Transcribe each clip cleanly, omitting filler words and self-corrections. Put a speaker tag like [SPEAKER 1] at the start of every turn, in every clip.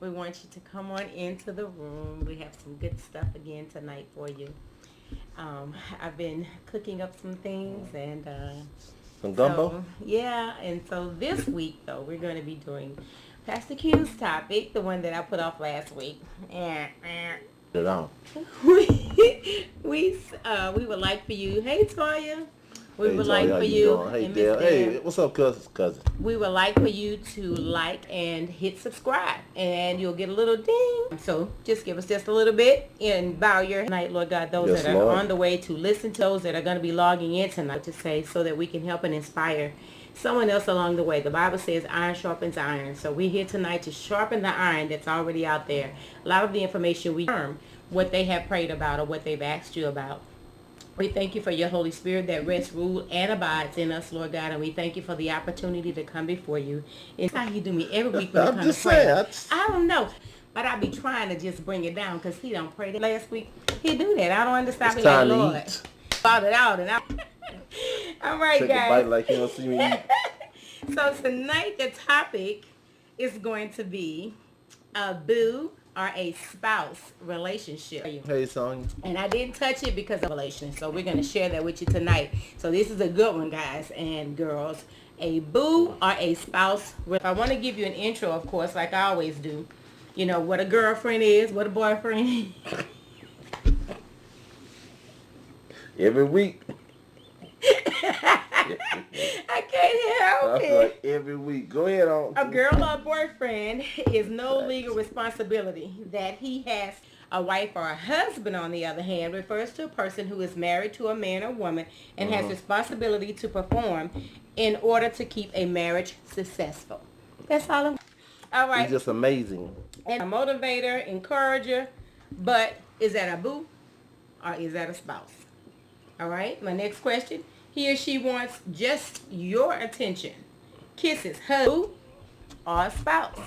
[SPEAKER 1] We want you to come on into the room. We have some good stuff again tonight for you. I've been cooking up some things and
[SPEAKER 2] Some gumbo?
[SPEAKER 1] yeah, and so this week though we're going to be doing Pastor Q's topic, the one that I put off last week.
[SPEAKER 2] It on.
[SPEAKER 1] We would like for you. Hey Toya. We would like for you.
[SPEAKER 2] Hey Dale. Hey, what's up, cousin?
[SPEAKER 1] We would like for you to like and hit subscribe, and you'll get a little ding. So just give us just a little bit and bow your night, Lord God. Those
[SPEAKER 2] Yes,
[SPEAKER 1] that are
[SPEAKER 2] Lord.
[SPEAKER 1] on the way to listen to those that are going to be logging in tonight to say so that we can help and inspire someone else along the way. The Bible says iron sharpens iron. So we're here tonight to sharpen the iron that's already out there. A lot of the information we learn, what they have prayed about or what they've asked you about. We thank you for your Holy Spirit that rests, rules, and abides in us, Lord God. And we thank you for the opportunity to come before you. It's how you do me every week when you
[SPEAKER 2] I'm
[SPEAKER 1] come
[SPEAKER 2] just
[SPEAKER 1] to pray.
[SPEAKER 2] saying.
[SPEAKER 1] I don't know. But I be trying to just bring it down because he don't pray. Last week, he do that. I don't understand.
[SPEAKER 2] It's time to
[SPEAKER 1] Lord.
[SPEAKER 2] eat.
[SPEAKER 1] Bought it out. All right,
[SPEAKER 2] Take
[SPEAKER 1] guys.
[SPEAKER 2] a bite like you don't see me eat.
[SPEAKER 1] So tonight the topic is going to be a boo or a spouse relationship.
[SPEAKER 2] Hey, Sonya.
[SPEAKER 1] And I didn't touch it because of relations. So we're going to share that with you tonight. So this is a good one, guys and girls. A boo or a spouse. I want to give you an intro, of course, like I always do. You know, what a girlfriend is, what a boyfriend is.
[SPEAKER 2] Every week.
[SPEAKER 1] I can't help
[SPEAKER 2] I feel
[SPEAKER 1] it.
[SPEAKER 2] like every week. Go ahead on.
[SPEAKER 1] A girl or boyfriend is no legal responsibility. That he has a wife or a husband, on the other hand, refers to a person who is married to a man or woman and has responsibility to perform in order to keep a marriage successful. That's all. All right.
[SPEAKER 2] He's just amazing.
[SPEAKER 1] And a motivator, encourager, but is that a boo or is that a spouse? All right. My next question. He or she wants just your attention. Kisses, hug, or a spouse.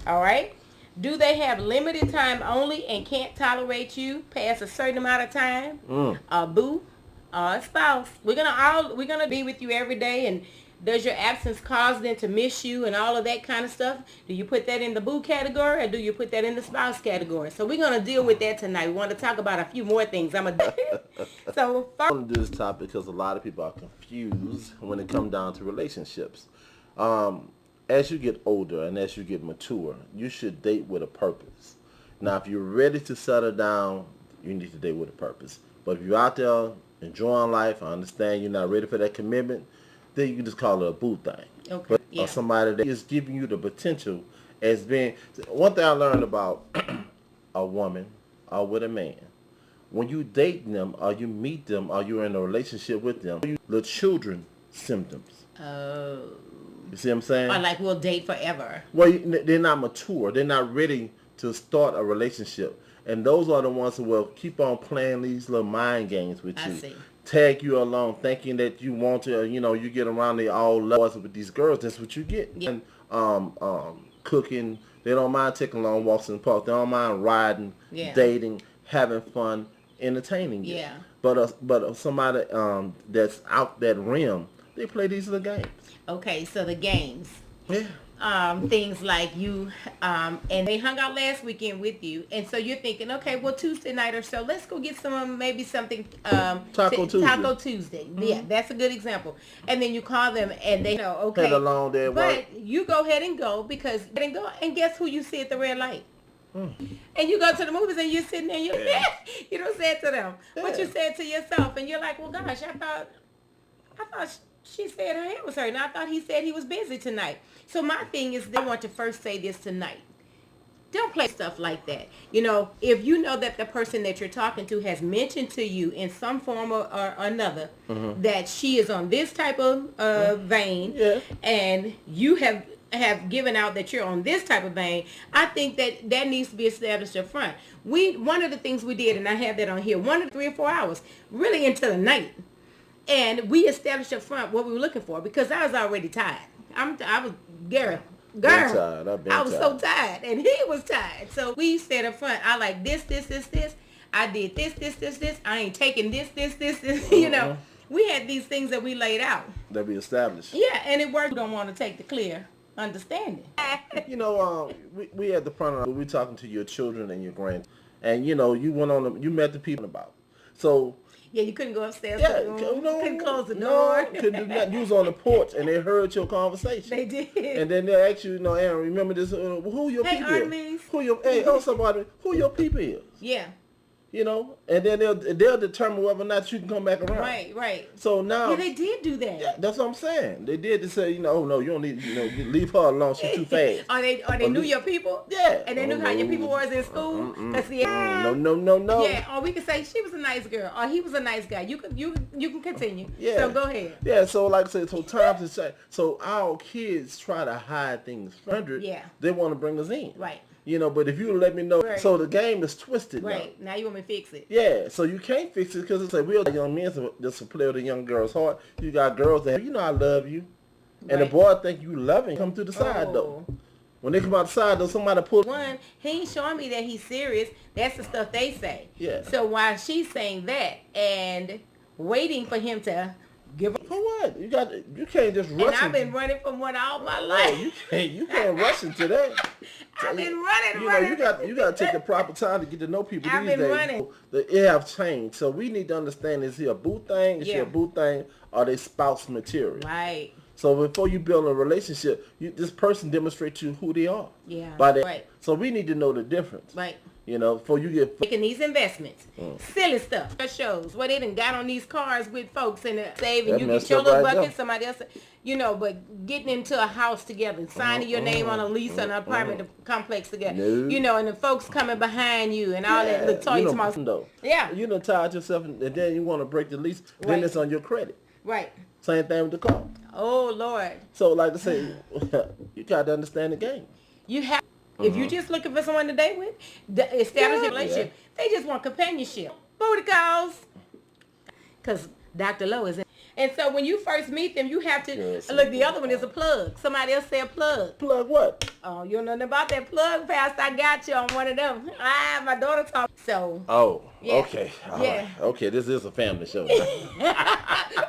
[SPEAKER 1] All right. Do they have limited time only and can't tolerate you past a certain amount of time? A boo or a spouse. We're gonna be with you every day, and does your absence cause them to miss you and all of that kind of stuff? Do you put that in the boo category or do you put that in the spouse category? So we're going to deal with that tonight. We want to talk about a few more things. So first,
[SPEAKER 2] I want to do this topic because a lot of people are confused when it comes down to relationships. As you get older and as you get mature, you should date with a purpose. Now, if you're ready to settle down, you need to date with a purpose. But if you're out there enjoying life, I understand you're not ready for that commitment, then you can just call it a boo thing.
[SPEAKER 1] Okay.
[SPEAKER 2] But
[SPEAKER 1] Yeah.
[SPEAKER 2] or somebody that is giving you the potential as being... One thing I learned about a woman or with a man, when you date them or you meet them or you're in a relationship with them, the children symptoms.
[SPEAKER 1] oh.
[SPEAKER 2] You see what I'm saying?
[SPEAKER 1] Or like we'll date forever.
[SPEAKER 2] Well, they're not mature. They're not ready to start a relationship. And those are the ones who will keep on playing these little mind games with you.
[SPEAKER 1] I see.
[SPEAKER 2] Tag you along thinking that you want to, you get around the all levels with these girls. That's what you get.
[SPEAKER 1] Yeah.
[SPEAKER 2] And cooking. They don't mind taking long walks in the park. They don't mind riding,
[SPEAKER 1] Yeah.
[SPEAKER 2] dating, having fun, entertaining you.
[SPEAKER 1] Yeah.
[SPEAKER 2] But somebody that's out that rim, they play these little games.
[SPEAKER 1] Okay, so the games.
[SPEAKER 2] Yeah.
[SPEAKER 1] Things like you, and they hung out last weekend with you, and so you're thinking, okay, well, Tuesday night or so, let's go get some, maybe something,
[SPEAKER 2] Taco Tuesday.
[SPEAKER 1] Taco Tuesday. Yeah, that's a good example. And then you call them, and they know, okay,
[SPEAKER 2] Had a long day at work.
[SPEAKER 1] but you go ahead and go and guess who you see at the red light? And you go to the movies and you're sitting there, you don't say it to them, but you say it to yourself, and you're like, well, gosh, I thought she said her hair was hurting. I thought he said he was busy tonight. So my thing is, they want to first say this tonight. Don't play stuff like that. If you know that the person that you're talking to has mentioned to you in some form or another that she is on this type of vein, and you have given out that you're on this type of vein, I think that needs to be established up front. One of the things we did, and I have that on here, 1 to 3 or 4 hours, really into the night. And we established up front what we were looking for because I was already tired. I was Girl, I was so tired, and he was tired. So we said up front, I like this. I did this. I ain't taking this. We had these things that we laid out.
[SPEAKER 2] That we established.
[SPEAKER 1] Yeah, and it worked. We don't want to take the clear understanding.
[SPEAKER 2] You know, we at the front of we talking to your children and your grand, and you know, you went on you met the people about. So
[SPEAKER 1] Yeah, you couldn't go upstairs
[SPEAKER 2] yeah,
[SPEAKER 1] to the room.
[SPEAKER 2] you know,
[SPEAKER 1] Couldn't close the door.
[SPEAKER 2] couldn't do nothing. You was on the porch and they heard your conversation.
[SPEAKER 1] They did.
[SPEAKER 2] And then they ask you, Aaron, remember this? Who your
[SPEAKER 1] Hey,
[SPEAKER 2] people is?
[SPEAKER 1] Artemis.
[SPEAKER 2] Somebody, who your people is?
[SPEAKER 1] Yeah.
[SPEAKER 2] You know, and then they'll determine whether or not you can come back around.
[SPEAKER 1] Right.
[SPEAKER 2] So now,
[SPEAKER 1] Yeah, they did do that.
[SPEAKER 2] yeah, that's what I'm saying. They did to say, you know, oh no, you don't need, you know, you leave her alone. She's too fast.
[SPEAKER 1] Or they knew your people.
[SPEAKER 2] Yeah.
[SPEAKER 1] And they knew how your people was in school. Cause
[SPEAKER 2] No.
[SPEAKER 1] Yeah. Or we could say she was a nice girl, or he was a nice guy. You can continue.
[SPEAKER 2] Yeah.
[SPEAKER 1] So go ahead.
[SPEAKER 2] Yeah. So like I said, so times to say, so our kids try to hide things from 100.
[SPEAKER 1] Yeah.
[SPEAKER 2] They want to bring us in.
[SPEAKER 1] Right.
[SPEAKER 2] You know, but if you let me know,
[SPEAKER 1] Right.
[SPEAKER 2] so the game is twisted
[SPEAKER 1] Right. Now you want me to fix it.
[SPEAKER 2] Yeah, so you can't fix it because it's like we're young men just to play with a young girl's heart. You got girls that, you know, I love you. And the
[SPEAKER 1] Right.
[SPEAKER 2] boy think you love him. Come through the side though. When they come outside though, somebody pull.
[SPEAKER 1] One, he ain't showing me that he's serious. That's the stuff they say.
[SPEAKER 2] Yeah.
[SPEAKER 1] So while she's saying that and waiting for him to give her,
[SPEAKER 2] For what? You can't just rush.
[SPEAKER 1] and I've been running from one all my life.
[SPEAKER 2] You can't rush into that.
[SPEAKER 1] I've been running.
[SPEAKER 2] You know, you got to take the proper time to get to know people
[SPEAKER 1] I've
[SPEAKER 2] these
[SPEAKER 1] been
[SPEAKER 2] days.
[SPEAKER 1] running.
[SPEAKER 2] It have changed. So we need to understand, is he a boo thing? Is she
[SPEAKER 1] Yeah.
[SPEAKER 2] a boo thing? Or they spouse material?
[SPEAKER 1] Right.
[SPEAKER 2] So before you build a relationship, this person demonstrates to you who they are.
[SPEAKER 1] Yeah.
[SPEAKER 2] By that.
[SPEAKER 1] Right.
[SPEAKER 2] So we need to know the difference.
[SPEAKER 1] Right.
[SPEAKER 2] You know, before you get...
[SPEAKER 1] Making these investments. Silly stuff. That shows where they done got on these cars with folks and saving.
[SPEAKER 2] That
[SPEAKER 1] You
[SPEAKER 2] messed
[SPEAKER 1] get your
[SPEAKER 2] up
[SPEAKER 1] little
[SPEAKER 2] right
[SPEAKER 1] bucket,
[SPEAKER 2] there.
[SPEAKER 1] somebody else, you know, but getting into a house together, signing your name on a lease on an apartment complex together.
[SPEAKER 2] No.
[SPEAKER 1] You know, and the folks coming behind you and all that. Look, toy tomorrow.
[SPEAKER 2] Though.
[SPEAKER 1] Yeah.
[SPEAKER 2] You done tied yourself and then you want to break the lease, then
[SPEAKER 1] Right.
[SPEAKER 2] it's on your credit.
[SPEAKER 1] Right.
[SPEAKER 2] Same thing with the car.
[SPEAKER 1] Oh, Lord.
[SPEAKER 2] So like I say, you got to understand the game.
[SPEAKER 1] You have, if you're just looking for someone to date with, establish
[SPEAKER 2] Yeah.
[SPEAKER 1] a relationship. They just want companionship. Booty calls. Because Dr. Lowe is in. And so when you first meet them, you have to,
[SPEAKER 2] Yes,
[SPEAKER 1] look, the other one is a plug. Somebody else say a plug.
[SPEAKER 2] Plug what?
[SPEAKER 1] Oh, you don't know nothing about that plug, Pastor. I got you on one of them. My daughter taught. So,
[SPEAKER 2] Oh,
[SPEAKER 1] Yeah.
[SPEAKER 2] okay. All
[SPEAKER 1] Yeah.
[SPEAKER 2] right. Okay, this is a family show.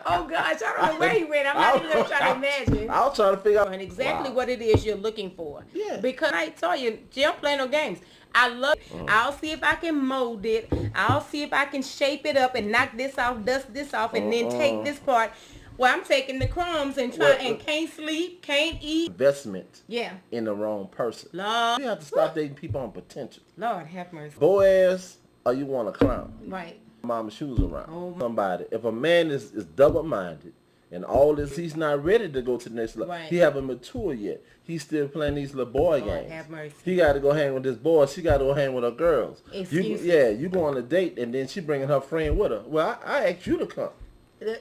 [SPEAKER 1] oh gosh, I don't know where he went. I'm not even going to try to imagine.
[SPEAKER 2] I was trying to figure out.
[SPEAKER 1] And exactly
[SPEAKER 2] Wow.
[SPEAKER 1] what it is you're looking for.
[SPEAKER 2] Yeah.
[SPEAKER 1] Because I tell you, don't play no games. I love it. I'll see if I can mold it. I'll see if I can shape it up and knock this off, dust this off, and then take this part. Well, I'm taking the crumbs and and can't sleep, can't eat.
[SPEAKER 2] Investment
[SPEAKER 1] Yeah.
[SPEAKER 2] in the wrong person.
[SPEAKER 1] Lord.
[SPEAKER 2] You have to stop dating people on potential.
[SPEAKER 1] Lord have mercy.
[SPEAKER 2] Boaz, or you want a clown?
[SPEAKER 1] Right.
[SPEAKER 2] Mama's shoes around.
[SPEAKER 1] Oh.
[SPEAKER 2] Somebody. If a man is double-minded and all this, he's not ready to go to the next level.
[SPEAKER 1] Right.
[SPEAKER 2] He haven't matured yet. He's still playing these little boy
[SPEAKER 1] Lord
[SPEAKER 2] games.
[SPEAKER 1] have mercy.
[SPEAKER 2] He got to go hang with this boy. She got to go hang with her girls.
[SPEAKER 1] Excuses.
[SPEAKER 2] You go on a date and then she bringing her friend with her. Well, I asked you to come.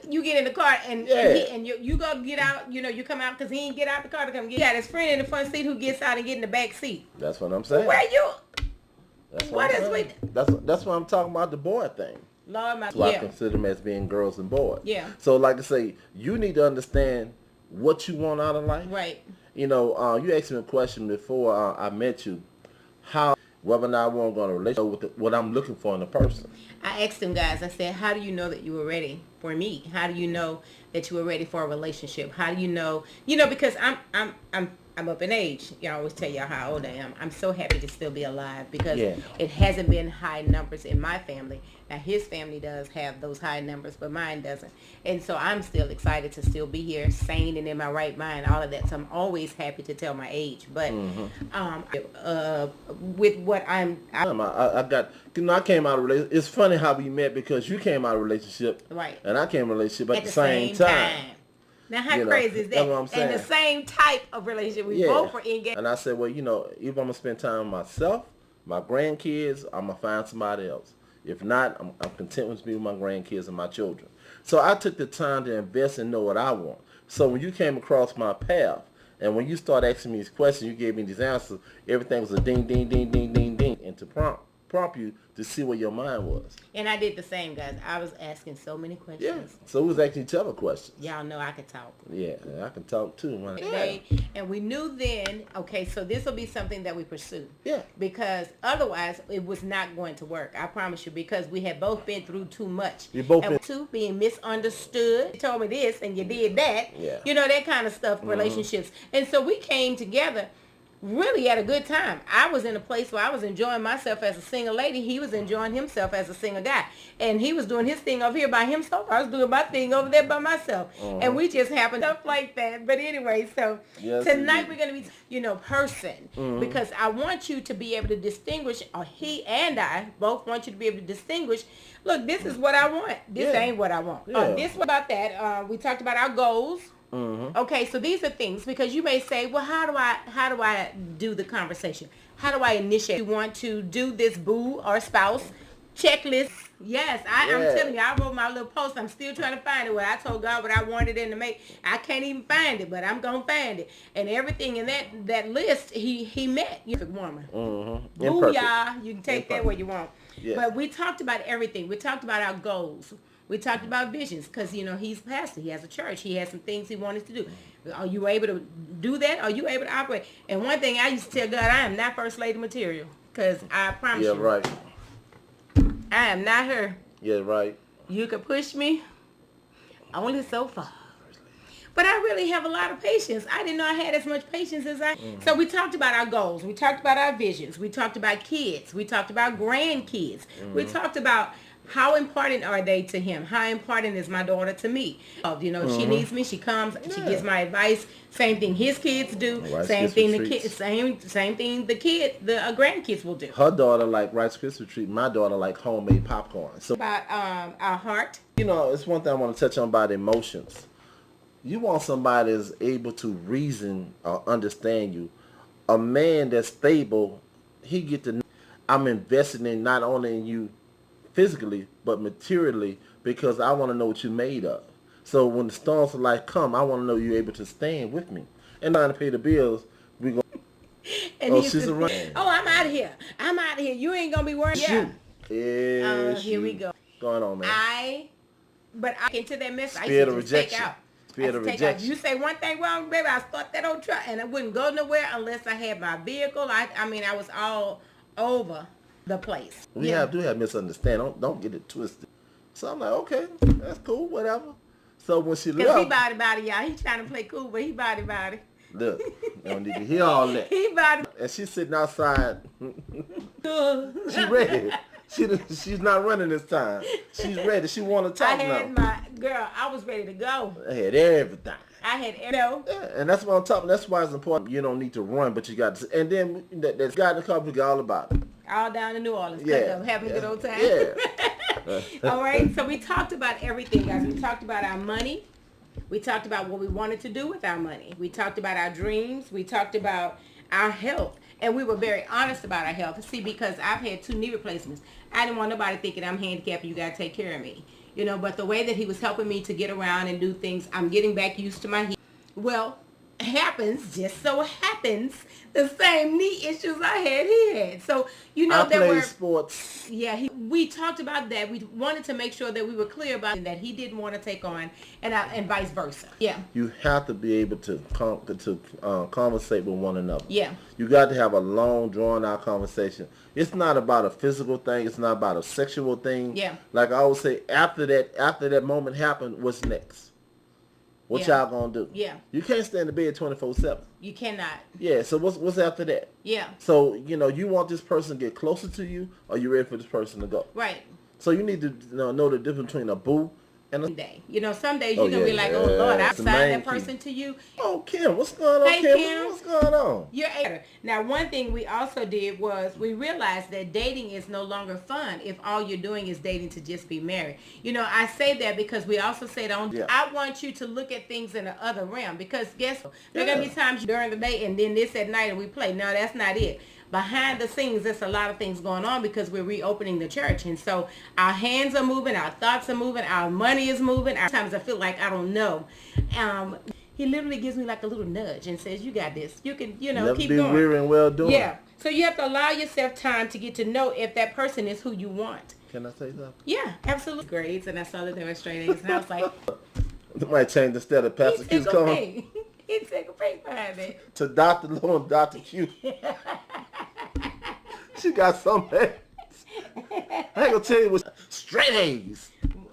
[SPEAKER 1] You get in the car and
[SPEAKER 2] Yeah.
[SPEAKER 1] you go get out. You know, you come out because he ain't get out the car to come get. He got his friend in the front seat who gets out and get in the back seat.
[SPEAKER 2] That's what I'm saying.
[SPEAKER 1] Where you?
[SPEAKER 2] That's
[SPEAKER 1] what
[SPEAKER 2] I'm
[SPEAKER 1] is
[SPEAKER 2] saying. That's what I'm talking about, the boy thing.
[SPEAKER 1] Lord, my
[SPEAKER 2] So I
[SPEAKER 1] yeah.
[SPEAKER 2] consider them as being girls and boys.
[SPEAKER 1] Yeah.
[SPEAKER 2] So like I say, you need to understand what you want out of life.
[SPEAKER 1] Right.
[SPEAKER 2] You know, you asked me a question before I met you, whether or not I want to go in a relationship with what I'm looking for in a person.
[SPEAKER 1] I asked them guys, I said, how do you know that you were ready for me? How do you know that you were ready for a relationship? How do you know, because I'm up in age. You know, I always tell y'all how old I am. I'm so happy to still be alive because it hasn't been high numbers in my family. Now his family does have those high numbers, but mine doesn't. And so I'm still excited to still be here, sane and in my right mind, all of that. So I'm always happy to tell my age. But with what I
[SPEAKER 2] came out of a relationship. It's funny how we met because you came out of a relationship.
[SPEAKER 1] Right.
[SPEAKER 2] And I came out of a relationship at the same
[SPEAKER 1] time.
[SPEAKER 2] time.
[SPEAKER 1] Now, how
[SPEAKER 2] You know,
[SPEAKER 1] crazy is that?
[SPEAKER 2] that's what I'm saying.
[SPEAKER 1] And the same type of relationship. We both were engaged.
[SPEAKER 2] And I said, well, if I'm going to spend time with myself, my grandkids, I'm going to find somebody else. If not, I'm content with being with my grandkids and my children. So I took the time to invest and know what I want. So when you came across my path, and when you started asking me these questions, you gave me these answers, everything was a ding, ding, ding, ding, ding, ding into prompt. prompt you to see where your mind was.
[SPEAKER 1] And I did the same, guys. I was asking so many questions.
[SPEAKER 2] Yeah. So we was asking each other questions.
[SPEAKER 1] Y'all know I could talk.
[SPEAKER 2] Yeah, I can talk too. Man.
[SPEAKER 1] Okay, and we knew then, okay, so this will be something that we pursue.
[SPEAKER 2] Yeah.
[SPEAKER 1] Because otherwise, it was not going to work. I promise you, because we had both been through too much.
[SPEAKER 2] We both
[SPEAKER 1] and two, being misunderstood. You told me this and you did that.
[SPEAKER 2] Yeah.
[SPEAKER 1] You know, that kind of stuff, relationships. And so we came together really at a good time. I was in a place where I was enjoying myself as a single lady. He was enjoying himself as a single guy. And he was doing his thing over here by himself. I was doing my thing over there by myself. And we just happened stuff like that. But anyway, so tonight we're going to be, person. Because I want you to be able to distinguish, or he and I both want you to be able to distinguish, look, this is what I want. This ain't what I want. This about that. We talked about our goals. Okay, so these are things, because you may say, well, how do I do the conversation? How do I initiate? You want to do this boo or spouse checklist? Yes, I'm telling you, I wrote my little post. I'm still trying to find it. Where I told God what I wanted in to make. I can't even find it, but I'm gonna find it. And everything in that list, he met. You're a woman. Booyah! You can take that where you want. Yeah. But we talked about everything. We talked about our goals. We talked about visions, because, he's a pastor. He has a church. He has some things he wanted to do. Are you able to do that? Are you able to operate? And one thing I used to tell God, I am not first lady material, because I promise you.
[SPEAKER 2] Yeah, right.
[SPEAKER 1] I am not her.
[SPEAKER 2] Yeah, right.
[SPEAKER 1] You can push me only so far. But I really have a lot of patience. I didn't know I had as much patience as I. So we talked about our goals. We talked about our visions. We talked about kids. We talked about grandkids. We talked about how important are they to him? How important is my daughter to me? She needs me. She comes. She gives my advice. Same thing his kids do. Same thing the kids. Same thing the grandkids will do.
[SPEAKER 2] Her daughter like Rice Krispie treat. My daughter like homemade popcorn. So
[SPEAKER 1] about our heart.
[SPEAKER 2] It's one thing I want to touch on about emotions. You want somebody that's able to reason or understand you. A man that's stable, he get to. I'm investing in not only in you physically, but materially, because I want to know what you're made of. So when the storms of life come, I want to know you're able to stand with me. And trying to pay the bills, we go. She's around.
[SPEAKER 1] I'm out of here. I'm out of here. You ain't gonna be worried. Yeah. Here we go.
[SPEAKER 2] Going on, man.
[SPEAKER 1] But I get into that mess.
[SPEAKER 2] Spirit of rejection. Spirit of rejection.
[SPEAKER 1] You say one thing wrong, baby, I start that old truck, and I wouldn't go nowhere unless I had my vehicle. I was all over the place.
[SPEAKER 2] We do have misunderstanding. Don't get it twisted. So I'm like, okay, that's cool, whatever. So when she left,
[SPEAKER 1] he body, y'all. He trying to play cool, but he body.
[SPEAKER 2] Look, you don't need to hear all that.
[SPEAKER 1] He body.
[SPEAKER 2] And she's sitting outside. She ready. She's not running this time. She's ready. She want to talk now.
[SPEAKER 1] I was ready to go.
[SPEAKER 2] I had everything.
[SPEAKER 1] Yeah,
[SPEAKER 2] and that's what I'm talking. That's why it's important. You don't need to run, but you got to. And then that's got to come to all about it.
[SPEAKER 1] All down in New Orleans.
[SPEAKER 2] Yeah.
[SPEAKER 1] Having a good old time.
[SPEAKER 2] Yeah.
[SPEAKER 1] All right. So we talked about everything, guys. We talked about our money. We talked about what we wanted to do with our money. We talked about our dreams. We talked about our health. And we were very honest about our health. See, because I've had 2 knee replacements. I didn't want nobody thinking I'm handicapped and you got to take care of me. But the way that he was helping me to get around and do things, I'm getting back used to my hip. Well, just so happens, the same knee issues I had, he had. So,
[SPEAKER 2] I played sports.
[SPEAKER 1] Yeah, we talked about that. We wanted to make sure that we were clear about that he didn't want to take on, and vice versa. Yeah.
[SPEAKER 2] You have to be able to conversate with one another.
[SPEAKER 1] Yeah.
[SPEAKER 2] You got to have a long, drawn-out conversation. It's not about a physical thing. It's not about a sexual thing.
[SPEAKER 1] Yeah.
[SPEAKER 2] Like I always say, after that moment happened, what's next? What y'all gonna do?
[SPEAKER 1] Yeah.
[SPEAKER 2] You can't stay in the bed 24/7.
[SPEAKER 1] You cannot.
[SPEAKER 2] Yeah. So what's after that?
[SPEAKER 1] Yeah.
[SPEAKER 2] So you want this person to get closer to you, or you ready for this person to go?
[SPEAKER 1] Right.
[SPEAKER 2] So you need to know the difference between a boo and a
[SPEAKER 1] day. Some days you're gonna be like, oh Lord, I signed that person to you.
[SPEAKER 2] Oh Kim, what's going on?
[SPEAKER 1] Hey Kim,
[SPEAKER 2] what's going on?
[SPEAKER 1] You're a Now one thing we also did was we realized that dating is no longer fun if all you're doing is dating to just be married. I say that because we also said I want you to look at things in the other realm, because guess what? There are gonna be times during the day and then this at night and we play. No, that's not it. Behind the scenes, there's a lot of things going on because we're reopening the church. And so our hands are moving, our thoughts are moving, our money is moving. Sometimes I feel like I don't know. He literally gives me like a little nudge and says, you got this. You can,
[SPEAKER 2] Never
[SPEAKER 1] keep
[SPEAKER 2] be
[SPEAKER 1] going.
[SPEAKER 2] weary and well doing.
[SPEAKER 1] Yeah. So you have to allow yourself time to get to know if that person is who you want.
[SPEAKER 2] Can I say something?
[SPEAKER 1] Yeah, absolutely. Grades, and I saw that they were straight A's, and I was like,
[SPEAKER 2] They might change instead of Pastor Q's coming
[SPEAKER 1] he took a break behind it.
[SPEAKER 2] to Dr. Lou and Dr. Q. She got some A's. I ain't gonna tell you what straight A's.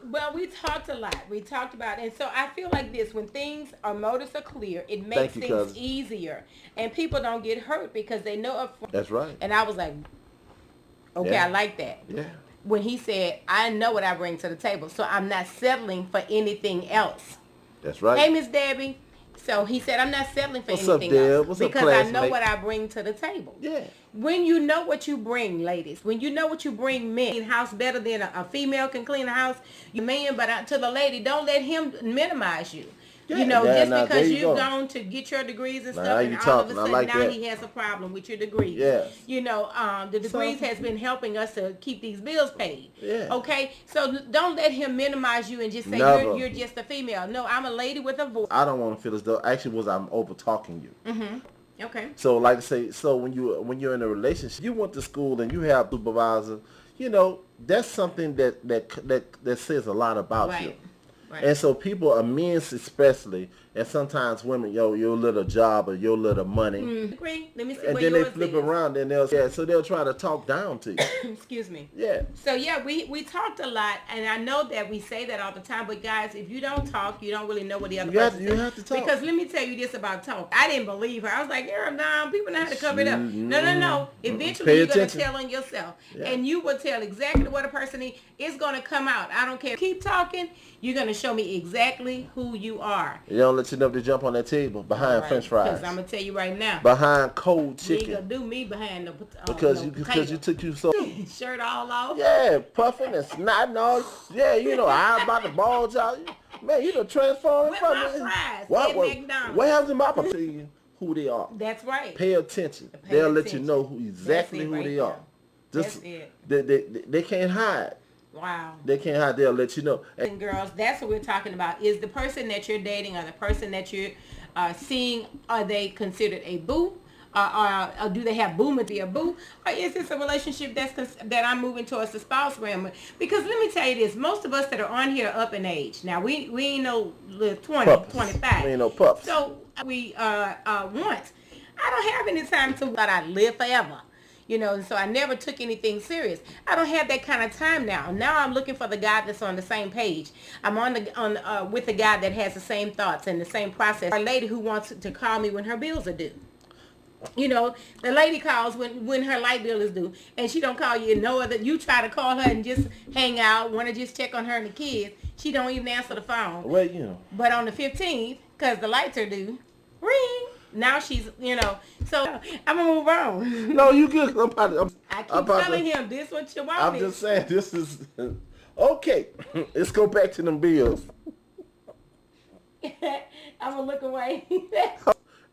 [SPEAKER 1] Well, we talked a lot. We talked about it. And so I feel like this, when things, our motives are clear, it makes things
[SPEAKER 2] cousin.
[SPEAKER 1] easier. And people don't get hurt because they know up front.
[SPEAKER 2] That's right.
[SPEAKER 1] And I was like, okay,
[SPEAKER 2] Yeah.
[SPEAKER 1] I like that.
[SPEAKER 2] Yeah.
[SPEAKER 1] When he said, I know what I bring to the table, so I'm not settling for anything else.
[SPEAKER 2] That's right.
[SPEAKER 1] Hey, Miss Debbie. So he said, I'm not settling for
[SPEAKER 2] What's up,
[SPEAKER 1] anything
[SPEAKER 2] Deb?
[SPEAKER 1] else.
[SPEAKER 2] What's up,
[SPEAKER 1] because I know
[SPEAKER 2] classmate?
[SPEAKER 1] what I bring to the table.
[SPEAKER 2] Yeah.
[SPEAKER 1] When you know what you bring, ladies, when you know what you bring, men, clean house better than a female can clean a house, you man, but to the lady, don't let him minimize you.
[SPEAKER 2] Yeah,
[SPEAKER 1] you know,
[SPEAKER 2] now,
[SPEAKER 1] just
[SPEAKER 2] now,
[SPEAKER 1] because
[SPEAKER 2] there you
[SPEAKER 1] you've
[SPEAKER 2] go.
[SPEAKER 1] gone to get your degrees and
[SPEAKER 2] Now,
[SPEAKER 1] stuff, and
[SPEAKER 2] you
[SPEAKER 1] all of a
[SPEAKER 2] talking. I
[SPEAKER 1] sudden
[SPEAKER 2] like
[SPEAKER 1] now
[SPEAKER 2] that.
[SPEAKER 1] he has a problem with your degrees.
[SPEAKER 2] Yes.
[SPEAKER 1] You know, the degrees has been helping us to keep these bills paid.
[SPEAKER 2] Yeah.
[SPEAKER 1] Okay, so don't let him minimize you and just say
[SPEAKER 2] Never.
[SPEAKER 1] you're just a female. No, I'm a lady with a voice.
[SPEAKER 2] I don't want to feel as though actually I'm over talking you.
[SPEAKER 1] Mm-hmm. Okay.
[SPEAKER 2] So like I say, so when you're in a relationship, you went to school and you have a supervisor, you know, that's something that says a lot about you.
[SPEAKER 1] Right. Right.
[SPEAKER 2] And so people, men especially, and sometimes women, your little job or your little money,
[SPEAKER 1] Agree. Let me see
[SPEAKER 2] and
[SPEAKER 1] what
[SPEAKER 2] then they
[SPEAKER 1] yours
[SPEAKER 2] flip
[SPEAKER 1] is.
[SPEAKER 2] around and so they'll try to talk down to you.
[SPEAKER 1] Excuse me.
[SPEAKER 2] Yeah.
[SPEAKER 1] So yeah, we talked a lot, and I know that we say that all the time, but guys, if you don't talk, you don't really know what the other person
[SPEAKER 2] You have to talk.
[SPEAKER 1] Because let me tell you this about talk. I didn't believe her. I was like, girl, nah, people know how to cover it up. No. Eventually,
[SPEAKER 2] Pay
[SPEAKER 1] you're going to
[SPEAKER 2] attention.
[SPEAKER 1] tell on yourself.
[SPEAKER 2] Yeah.
[SPEAKER 1] And you will tell exactly what a person needs. It's going to come out. I don't care. Keep talking. You're going to show me exactly who you are.
[SPEAKER 2] They don't let you know if they jump on that table behind French fries.
[SPEAKER 1] Because I'm going to tell you right now.
[SPEAKER 2] Behind cold
[SPEAKER 1] You ain't
[SPEAKER 2] chicken.
[SPEAKER 1] going to do me behind the
[SPEAKER 2] Because
[SPEAKER 1] potato.
[SPEAKER 2] you took you so...
[SPEAKER 1] Shirt all off.
[SPEAKER 2] Yeah, puffing and snotting all. Yeah, you know, I about to bulge out. Man, you done transformed
[SPEAKER 1] With
[SPEAKER 2] from
[SPEAKER 1] my
[SPEAKER 2] it.
[SPEAKER 1] fries
[SPEAKER 2] What
[SPEAKER 1] at McDonald's.
[SPEAKER 2] What happens to my tell you who they are?
[SPEAKER 1] That's right.
[SPEAKER 2] Pay attention.
[SPEAKER 1] Pay
[SPEAKER 2] They'll let you
[SPEAKER 1] attention.
[SPEAKER 2] know exactly
[SPEAKER 1] That's it
[SPEAKER 2] who
[SPEAKER 1] right
[SPEAKER 2] they
[SPEAKER 1] there.
[SPEAKER 2] are.
[SPEAKER 1] That's
[SPEAKER 2] Just,
[SPEAKER 1] it.
[SPEAKER 2] They can't hide.
[SPEAKER 1] Wow.
[SPEAKER 2] They can't hide. They'll let you know.
[SPEAKER 1] And girls, that's what we're talking about. Is the person that you're dating or the person that you're seeing, are they considered a boo? Or do they have boo to be a boo? Or is this a relationship that I'm moving towards the spouse realm? Because let me tell you this, most of us that are on here are up in age. Now, we ain't no little 20,
[SPEAKER 2] Pups.
[SPEAKER 1] 25.
[SPEAKER 2] We ain't no pups.
[SPEAKER 1] So we want. I don't have any time to that I live forever. You know, so I never took anything serious. I don't have that kind of time now. Now I'm looking for the guy that's on the same page. I'm with the guy that has the same thoughts and the same process. A lady who wants to call me when her bills are due. You know, the lady calls when her light bill is due, and she don't call you. No other. You try to call her and just hang out, want to just check on her and the kids. She don't even answer the phone.
[SPEAKER 2] Well, you know.
[SPEAKER 1] But on the 15th, because the lights are due, ring. Now she's, you know, so I'm going to move on.
[SPEAKER 2] No, you good.
[SPEAKER 1] I keep telling him, this what you want.
[SPEAKER 2] I'm just saying, this is... Okay, let's go back to them bills.
[SPEAKER 1] I'm going to look away.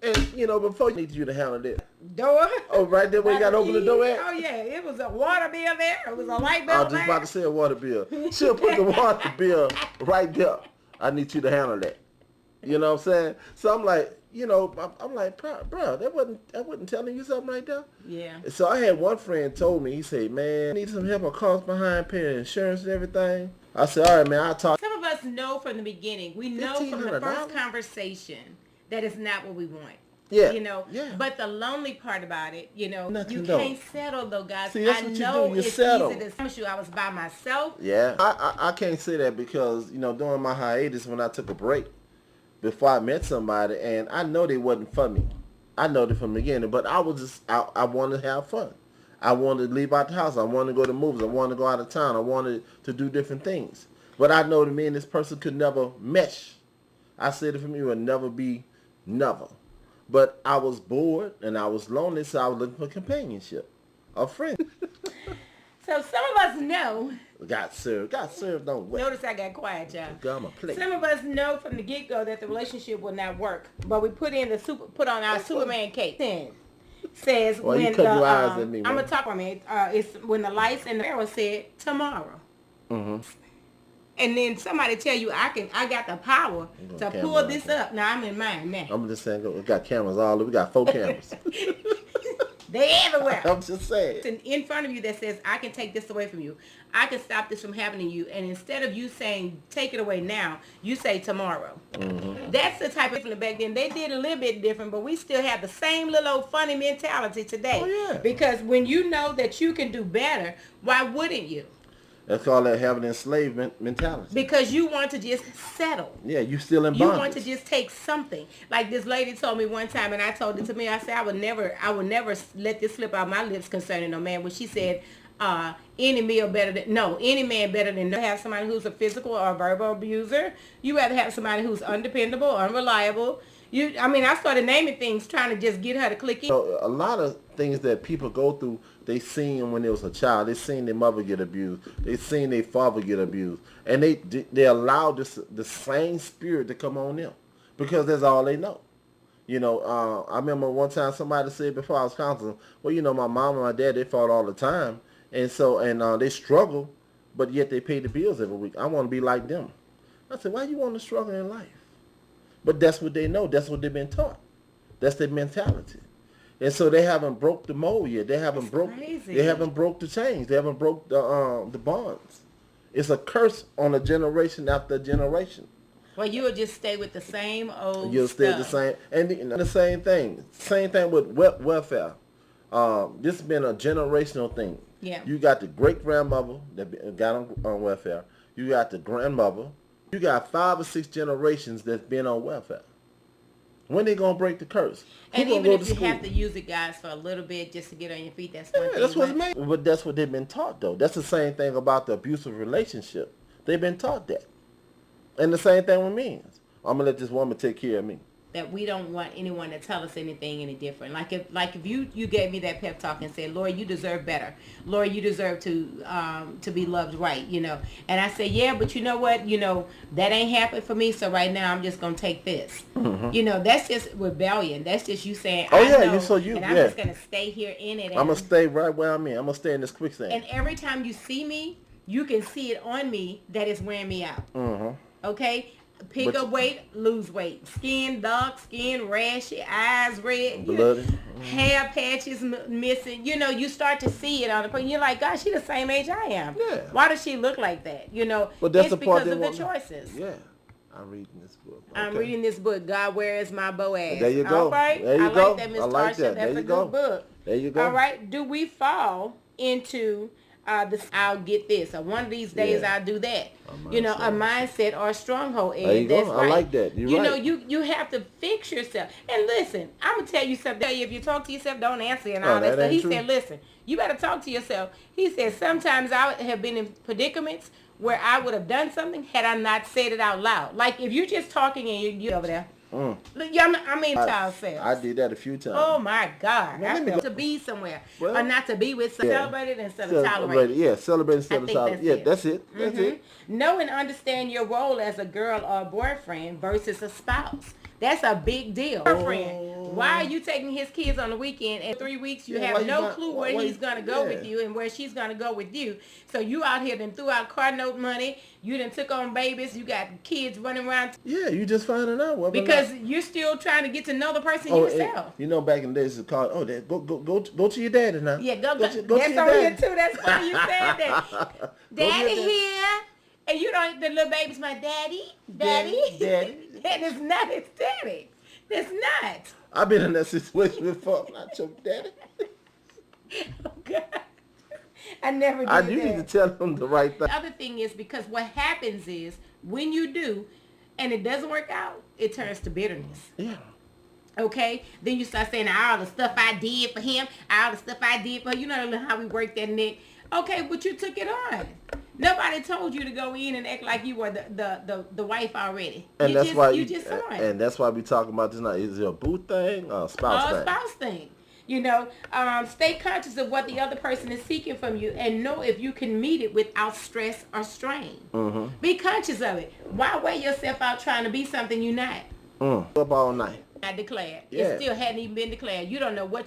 [SPEAKER 2] And, you know, before you need you to handle that.
[SPEAKER 1] Door.
[SPEAKER 2] Oh, right there where you got to open the door at?
[SPEAKER 1] Oh, yeah. It was a water bill there. It was a light bill
[SPEAKER 2] I was just about to say a water bill. She'll put the water bill right there. I need you to handle that. You know what I'm saying? So I'm like, you know, I'm like, bro, that wasn't telling you something right there?
[SPEAKER 1] Yeah.
[SPEAKER 2] So I had one friend told me, he said, man, I need some help or cost behind paying insurance and everything. I said, all right, man, I'll talk.
[SPEAKER 1] Some of us know from the beginning. We know from the first
[SPEAKER 2] $1,500?
[SPEAKER 1] conversation that is not what we want.
[SPEAKER 2] Yeah.
[SPEAKER 1] You know,
[SPEAKER 2] Yeah.
[SPEAKER 1] But the lonely part about it, you know,
[SPEAKER 2] Nothing
[SPEAKER 1] you
[SPEAKER 2] though.
[SPEAKER 1] can't settle though, guys.
[SPEAKER 2] See, that's
[SPEAKER 1] I
[SPEAKER 2] what you
[SPEAKER 1] know
[SPEAKER 2] do. You
[SPEAKER 1] it's
[SPEAKER 2] settle.
[SPEAKER 1] easy to promise you I was by myself.
[SPEAKER 2] Yeah. I can't say that because, you know, during my hiatus when I took a break, before I met somebody, and I know they wasn't for me. I know that from the beginning, but I was just, I wanted to have fun. I wanted to leave out the house. I wanted to go to movies. I wanted to go out of town. I wanted to do different things. But I know that me and this person could never mesh. I said it for me, it would never be never. But I was bored and I was lonely, so I was looking for companionship, a friend.
[SPEAKER 1] So some of us know.
[SPEAKER 2] Got served on what?
[SPEAKER 1] Notice I got quiet, y'all.
[SPEAKER 2] Got on my plate.
[SPEAKER 1] Some of us know from the get-go that the relationship will not work, but we put on our Superman cape. 10 says
[SPEAKER 2] Why you
[SPEAKER 1] when
[SPEAKER 2] cut
[SPEAKER 1] the
[SPEAKER 2] your eyes at me,
[SPEAKER 1] I'm
[SPEAKER 2] man?
[SPEAKER 1] gonna talk on it. It's when the lights and the arrow said tomorrow.
[SPEAKER 2] Mm-hmm.
[SPEAKER 1] And then somebody tell you I got the power to
[SPEAKER 2] camera
[SPEAKER 1] pull
[SPEAKER 2] on
[SPEAKER 1] this
[SPEAKER 2] that.
[SPEAKER 1] up. Now I'm in mine now.
[SPEAKER 2] I'm just saying, we got cameras all over. We got 4 cameras.
[SPEAKER 1] They everywhere.
[SPEAKER 2] I'm just saying.
[SPEAKER 1] It's in front of you that says, I can take this away from you. I can stop this from happening to you. And instead of you saying, take it away now, you say tomorrow. Mm-hmm. That's the type of people back then. They did a little bit different, but we still have the same little old funny mentality today.
[SPEAKER 2] Oh, yeah.
[SPEAKER 1] Because when you know that you can do better, why wouldn't you?
[SPEAKER 2] That's called that having enslavement mentality.
[SPEAKER 1] Because you want to just settle.
[SPEAKER 2] Yeah, you still in
[SPEAKER 1] You
[SPEAKER 2] bondage.
[SPEAKER 1] want to just take something. Like this lady told me one time, and I told it to me. I said, I would never let this slip out my lips concerning no man. When she said, any man better than have somebody who's a physical or verbal abuser. You rather have somebody who's undependable, unreliable. I started naming things trying to just get her to click in.
[SPEAKER 2] So a lot of things that people go through, they seen when they was a child. They seen their mother get abused. They seen their father get abused, and they allow the same spirit to come on them because that's all they know. I remember one time somebody said before I was counseling, well, my mom and my dad, they fought all the time, and they struggle, but yet they pay the bills every week. I want to be like them. I said, why you want to struggle in life? But that's what they know. That's what they've been taught. That's their mentality. And so they haven't broke the mold yet. They haven't broke the chains. They haven't broke the bonds. It's a curse on a generation after generation.
[SPEAKER 1] Well, you would just stay with the same old
[SPEAKER 2] You'll stay the same. And the same thing. Same thing with welfare. This has been a generational thing.
[SPEAKER 1] Yeah.
[SPEAKER 2] You got the great-grandmother that got on welfare. You got the grandmother. You got 5 or 6 generations that's been on welfare. When they gonna break the curse?
[SPEAKER 1] And even if you have to use it, guys, for a little bit just to get on your feet, that's one thing.
[SPEAKER 2] That's what's made. But that's what they've been taught, though. That's the same thing about the abusive relationship. They've been taught that. And the same thing with men. I'm gonna let this woman take care of me.
[SPEAKER 1] That we don't want anyone to tell us anything any different. Like if you gave me that pep talk and said, Lord, you deserve better. Lord, you deserve to be loved right, And I said, yeah, but you know what? That ain't happened for me. So right now I'm just going to take this. Mm-hmm. That's just rebellion. That's just you saying, I'm just going to stay here in it.
[SPEAKER 2] I'm going to stay right where I'm in. I'm going to stay in this quicksand.
[SPEAKER 1] And every time you see me, you can see it on me that it's wearing me out. Mm-hmm. Okay? Pick up weight, lose weight. Skin dark, skin rashy, eyes red,
[SPEAKER 2] bloody,
[SPEAKER 1] hair patches missing. You start to see it on the point. You're like, gosh, she's the same age I am. Yeah. Why does she look like that?
[SPEAKER 2] But that's
[SPEAKER 1] it's because of the choices.
[SPEAKER 2] Yeah. I'm reading this book.
[SPEAKER 1] Okay. I'm reading this book, God, Where is My Boaz?
[SPEAKER 2] There you go.
[SPEAKER 1] All right.
[SPEAKER 2] There you go.
[SPEAKER 1] I like that, Miss Tarsha. That's a good book.
[SPEAKER 2] There you go.
[SPEAKER 1] All right. Do we fall into I'll get this, or one of these days I'll do that. A mindset or a stronghold.
[SPEAKER 2] There you go.
[SPEAKER 1] That's right.
[SPEAKER 2] I like that. You're right.
[SPEAKER 1] You have to fix yourself. And listen, I'm gonna tell you something. If you talk to yourself, don't answer and all that stuff. He said, listen, you better talk to yourself. He said, sometimes I have been in predicaments where I would have done something had I not said it out loud. Like if you're just talking and you over there. Child self.
[SPEAKER 2] I did that a few times.
[SPEAKER 1] Oh my God! I feel to be somewhere or not to be with, celebrated instead of tolerated.
[SPEAKER 2] Yeah, celebrate instead of tolerated. Yeah, that's it. That's it.
[SPEAKER 1] Know and understand your role as a girl or a boyfriend versus a spouse. That's a big deal. Boyfriend, why are you taking his kids on the weekend? And 3 weeks you have no clue where he's gonna go with you and where she's gonna go with you. So you out here then threw out car note money. You done took on babies. You got kids running around.
[SPEAKER 2] Yeah, you just finding out.
[SPEAKER 1] Because you're still trying to get to know the person yourself.
[SPEAKER 2] Back in the days it's called, go to your daddy now.
[SPEAKER 1] Yeah, go that's on here too. That's why you said that. Daddy here. And the little baby's my daddy. And it's not his daddy. It's not.
[SPEAKER 2] I've been in that situation before. Not your daddy.
[SPEAKER 1] Oh, God. I never did that.
[SPEAKER 2] You need to tell them the right thing.
[SPEAKER 1] The other thing is because what happens is when you do and it doesn't work out, it turns to bitterness.
[SPEAKER 2] Yeah.
[SPEAKER 1] Okay? Then you start saying all the stuff I did for him, all the stuff I did for her. You know how we work that neck. Okay, but you took it on. Nobody told you to go in and act like you were the wife already.
[SPEAKER 2] And
[SPEAKER 1] you just saw it.
[SPEAKER 2] And that's why we talking about this now. Is it a boo thing or a spouse thing?
[SPEAKER 1] A spouse thing. Stay conscious of what the other person is seeking from you and know if you can meet it without stress or strain. Mm-hmm. Be conscious of it. Why wear yourself out trying to be something you're not?
[SPEAKER 2] Up all night.
[SPEAKER 1] Not declared.
[SPEAKER 2] Yeah.
[SPEAKER 1] It still hadn't even been declared. You don't know what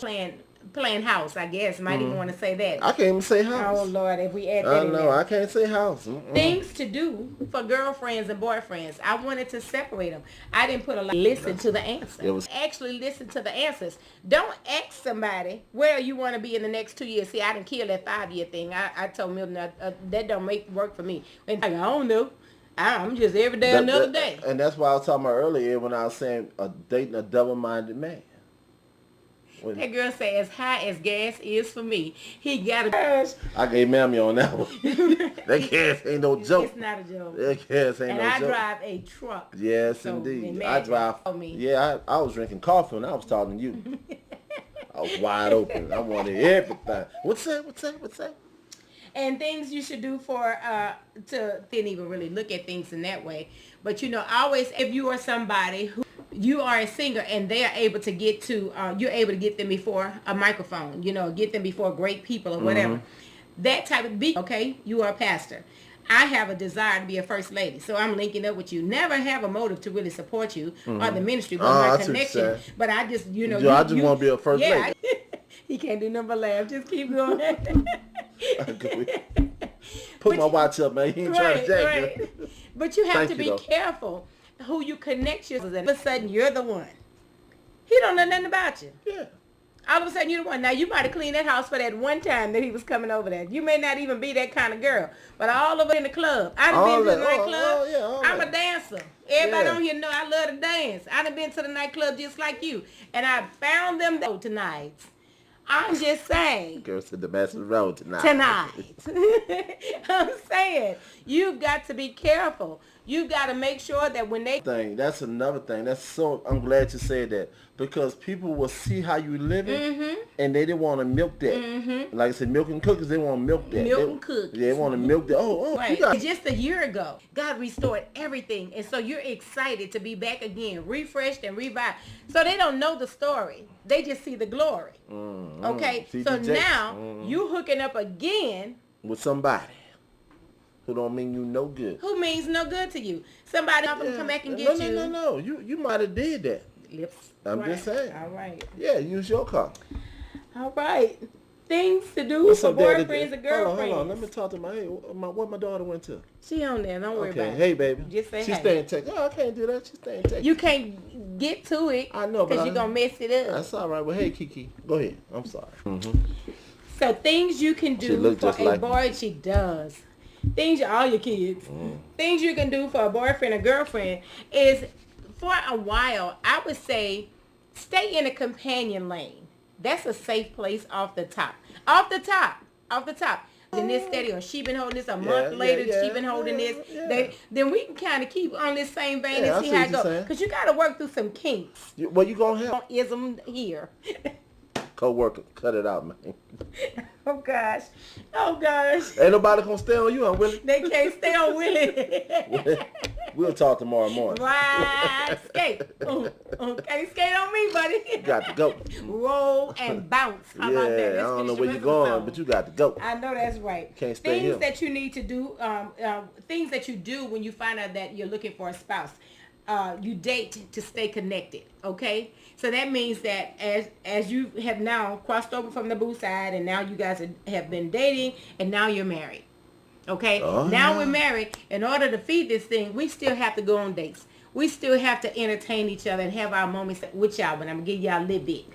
[SPEAKER 1] playing house, I guess. Might even want to say that.
[SPEAKER 2] I can't even say house.
[SPEAKER 1] Oh, Lord, if we add that
[SPEAKER 2] I
[SPEAKER 1] in
[SPEAKER 2] know,
[SPEAKER 1] there.
[SPEAKER 2] I can't say house.
[SPEAKER 1] Things to do for girlfriends and boyfriends. I wanted to separate them. I didn't put a lot. Listen to the answer. Actually listen to the answers. Don't ask somebody where you want to be in the next 2 years. See, I didn't kill that 5-year thing. I told Milton that don't make work for me. And like, I don't know. I'm just every day another day.
[SPEAKER 2] And that's why I was talking about earlier when I was saying dating a double-minded man.
[SPEAKER 1] That girl said, as high as gas is for me, he got a...
[SPEAKER 2] I gave Mammy on that one. That gas ain't no joke.
[SPEAKER 1] It's not a joke.
[SPEAKER 2] That gas ain't no joke.
[SPEAKER 1] And I drive a truck.
[SPEAKER 2] Yes,
[SPEAKER 1] so
[SPEAKER 2] indeed. I drive...
[SPEAKER 1] Me.
[SPEAKER 2] Yeah, I was drinking coffee when I was talking to you. I was wide open. I wanted everything. What's that?
[SPEAKER 1] And things you should do for, didn't even really look at things in that way. But, you know, always, if you are somebody who, you are a singer and they are able to get to, you're able to get them before a microphone, you know, get them before great people or whatever. That type of okay, you are a pastor. I have a desire to be a first lady, so I'm linking up with you. Never have a motive to really support you or the ministry, but my connection. But I just, you know.
[SPEAKER 2] I just want to be a first lady.
[SPEAKER 1] He can't do nothing but laugh. Just keep going.
[SPEAKER 2] Put my watch up, man. He ain't trying to jack you.
[SPEAKER 1] But you have to be careful who you connect you with. All of a sudden, you're the one. He don't know nothing about you.
[SPEAKER 2] Yeah.
[SPEAKER 1] All of a sudden, you're the one. Now, you might have cleaned that house for that one time that he was coming over there. You may not even be that kind of girl. But all of it in the club. I done been to the nightclub. I'm a dancer. Everybody on here know I love to dance. I done been to the nightclub just like you. And I found them tonight. I'm just saying.
[SPEAKER 2] Girl said the Master Road tonight.
[SPEAKER 1] I'm saying, you've got to be careful. You've got to make sure that when they...
[SPEAKER 2] That's another thing. I'm glad you said that. Because people will see how you living, and they didn't want to milk that. Like I said, milking cookies, they want to milk that.
[SPEAKER 1] Milking cookies.
[SPEAKER 2] They want to milk that.
[SPEAKER 1] Right. Just a year ago, God restored everything. And so you're excited to be back again, refreshed and revived. So they don't know the story. They just see the glory. Okay? So now, you hooking up again.
[SPEAKER 2] With somebody who don't mean you no good.
[SPEAKER 1] Who means no good to you. Somebody come back and get you.
[SPEAKER 2] No. You might have did that.
[SPEAKER 1] Lips.
[SPEAKER 2] I'm just saying.
[SPEAKER 1] All right.
[SPEAKER 2] Yeah, use your car.
[SPEAKER 1] All right. Things to do for boyfriends and girlfriends.
[SPEAKER 2] Hold on. Let me talk to what my daughter went to.
[SPEAKER 1] She on there. Don't worry about it.
[SPEAKER 2] Hey, baby.
[SPEAKER 1] Just say
[SPEAKER 2] She stay in Texas. Oh, I can't do that. She stay in Texas.
[SPEAKER 1] You can't get to it.
[SPEAKER 2] I know,
[SPEAKER 1] because you're going to mess it up.
[SPEAKER 2] That's all right. Well, hey, Kiki. Go ahead. I'm sorry.
[SPEAKER 1] So things you can do for a boy. She does. All your kids. Things you can do for a boyfriend or girlfriend is, for a while, I would say, stay in a companion lane. That's a safe place off the top. In this steady, or she been holding this a month later, she been holding this. Then we can kind of keep on this same vein and see how it goes. Because you got to work through some kinks.
[SPEAKER 2] Well, you going to help?
[SPEAKER 1] Ism here.
[SPEAKER 2] Co-worker, cut it out, man.
[SPEAKER 1] Oh, gosh.
[SPEAKER 2] Ain't nobody going to stay on you, Willie.
[SPEAKER 1] They can't stay on Willie.
[SPEAKER 2] We'll talk tomorrow morning.
[SPEAKER 1] Right. Skate. Can't skate on me, buddy.
[SPEAKER 2] You got to go.
[SPEAKER 1] Roll and bounce. How about that?
[SPEAKER 2] I don't know where you're going, but you got to go.
[SPEAKER 1] I know that's right.
[SPEAKER 2] Can't stay here.
[SPEAKER 1] Things that you need to do, things that you do when you find out that you're looking for a spouse. You date to stay connected, okay? So that means that as you have now crossed over from the boo side, and now you guys have been dating, and now you're married, okay? Now we're married. In order to feed this thing, we still have to go on dates. We still have to entertain each other and have our moments with y'all, but I'm going to give y'all a little bit.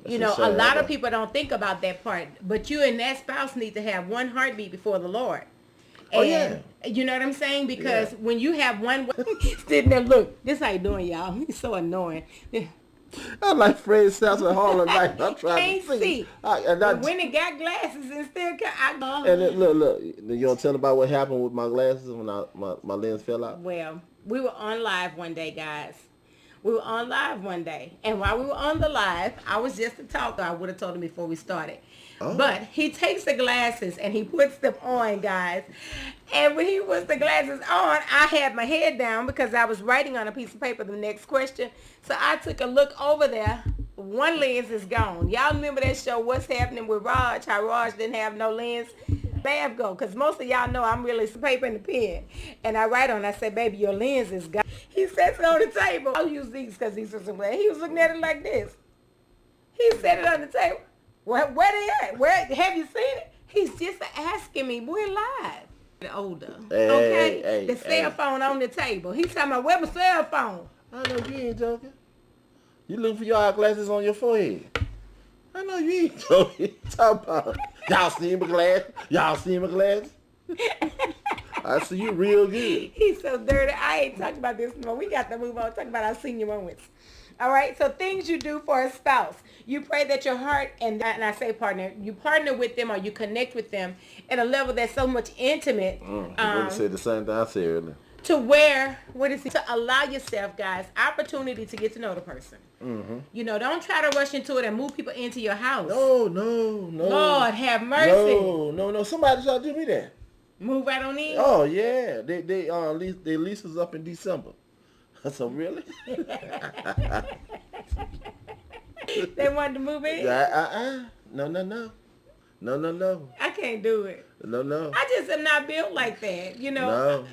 [SPEAKER 1] You know, a lot of people don't think about that part, but you and that spouse need to have one heartbeat before the Lord. And you know what I'm saying? Because when you have one sitting there, look, this how you doing, y'all. He's so annoying.
[SPEAKER 2] I'm like Fred Sassy Hall night. I'm trying to see.
[SPEAKER 1] When it got glasses and still
[SPEAKER 2] and then, look. You don't tell about what happened with my glasses when my lens fell out?
[SPEAKER 1] Well, we were on live one day, guys. And while we were on the live, I was just a talker. I would have told him before we started. But he takes the glasses and he puts them on, guys. And when he puts the glasses on, I had my head down because I was writing on a piece of paper the next question. So I took a look over there. One lens is gone. Y'all remember that show, What's Happening with Raj? How Raj didn't have no lens? Bab go, because most of y'all know I'm really paper and the pen. And I write on, I say, baby, your lens is gone. He sets it on the table. I'll use these because these are some. He was looking at it like this. He set it on the table. Where they at? Where have you seen it? He's just asking me. We're live. Older. Okay? The cell phone on the table. He's talking about, where my cell phone?
[SPEAKER 2] I know you ain't joking. You looking for your eyeglasses on your forehead. I know you ain't joking. Talk about, y'all see my glass? Y'all see my glass? I see you real good.
[SPEAKER 1] He's so dirty. I ain't talking about this no more. We got to move on. Talk about our senior moments. All right. So things you do for a spouse. You pray that your heart, and I say partner, you partner with them or you connect with them at a level that's so much intimate.
[SPEAKER 2] I said the same thing I said earlier.
[SPEAKER 1] To where, to allow yourself, guys, opportunity to get to know the person. Mm-hmm. You know, don't try to rush into it and move people into your house.
[SPEAKER 2] No.
[SPEAKER 1] Lord, have mercy.
[SPEAKER 2] No. Somebody tried to do me that.
[SPEAKER 1] Move right on in.
[SPEAKER 2] Oh yeah, they lease us up in December. So really?
[SPEAKER 1] They wanted to move in?
[SPEAKER 2] No.
[SPEAKER 1] I can't do it.
[SPEAKER 2] No.
[SPEAKER 1] I just am not built like that. You know.
[SPEAKER 2] No.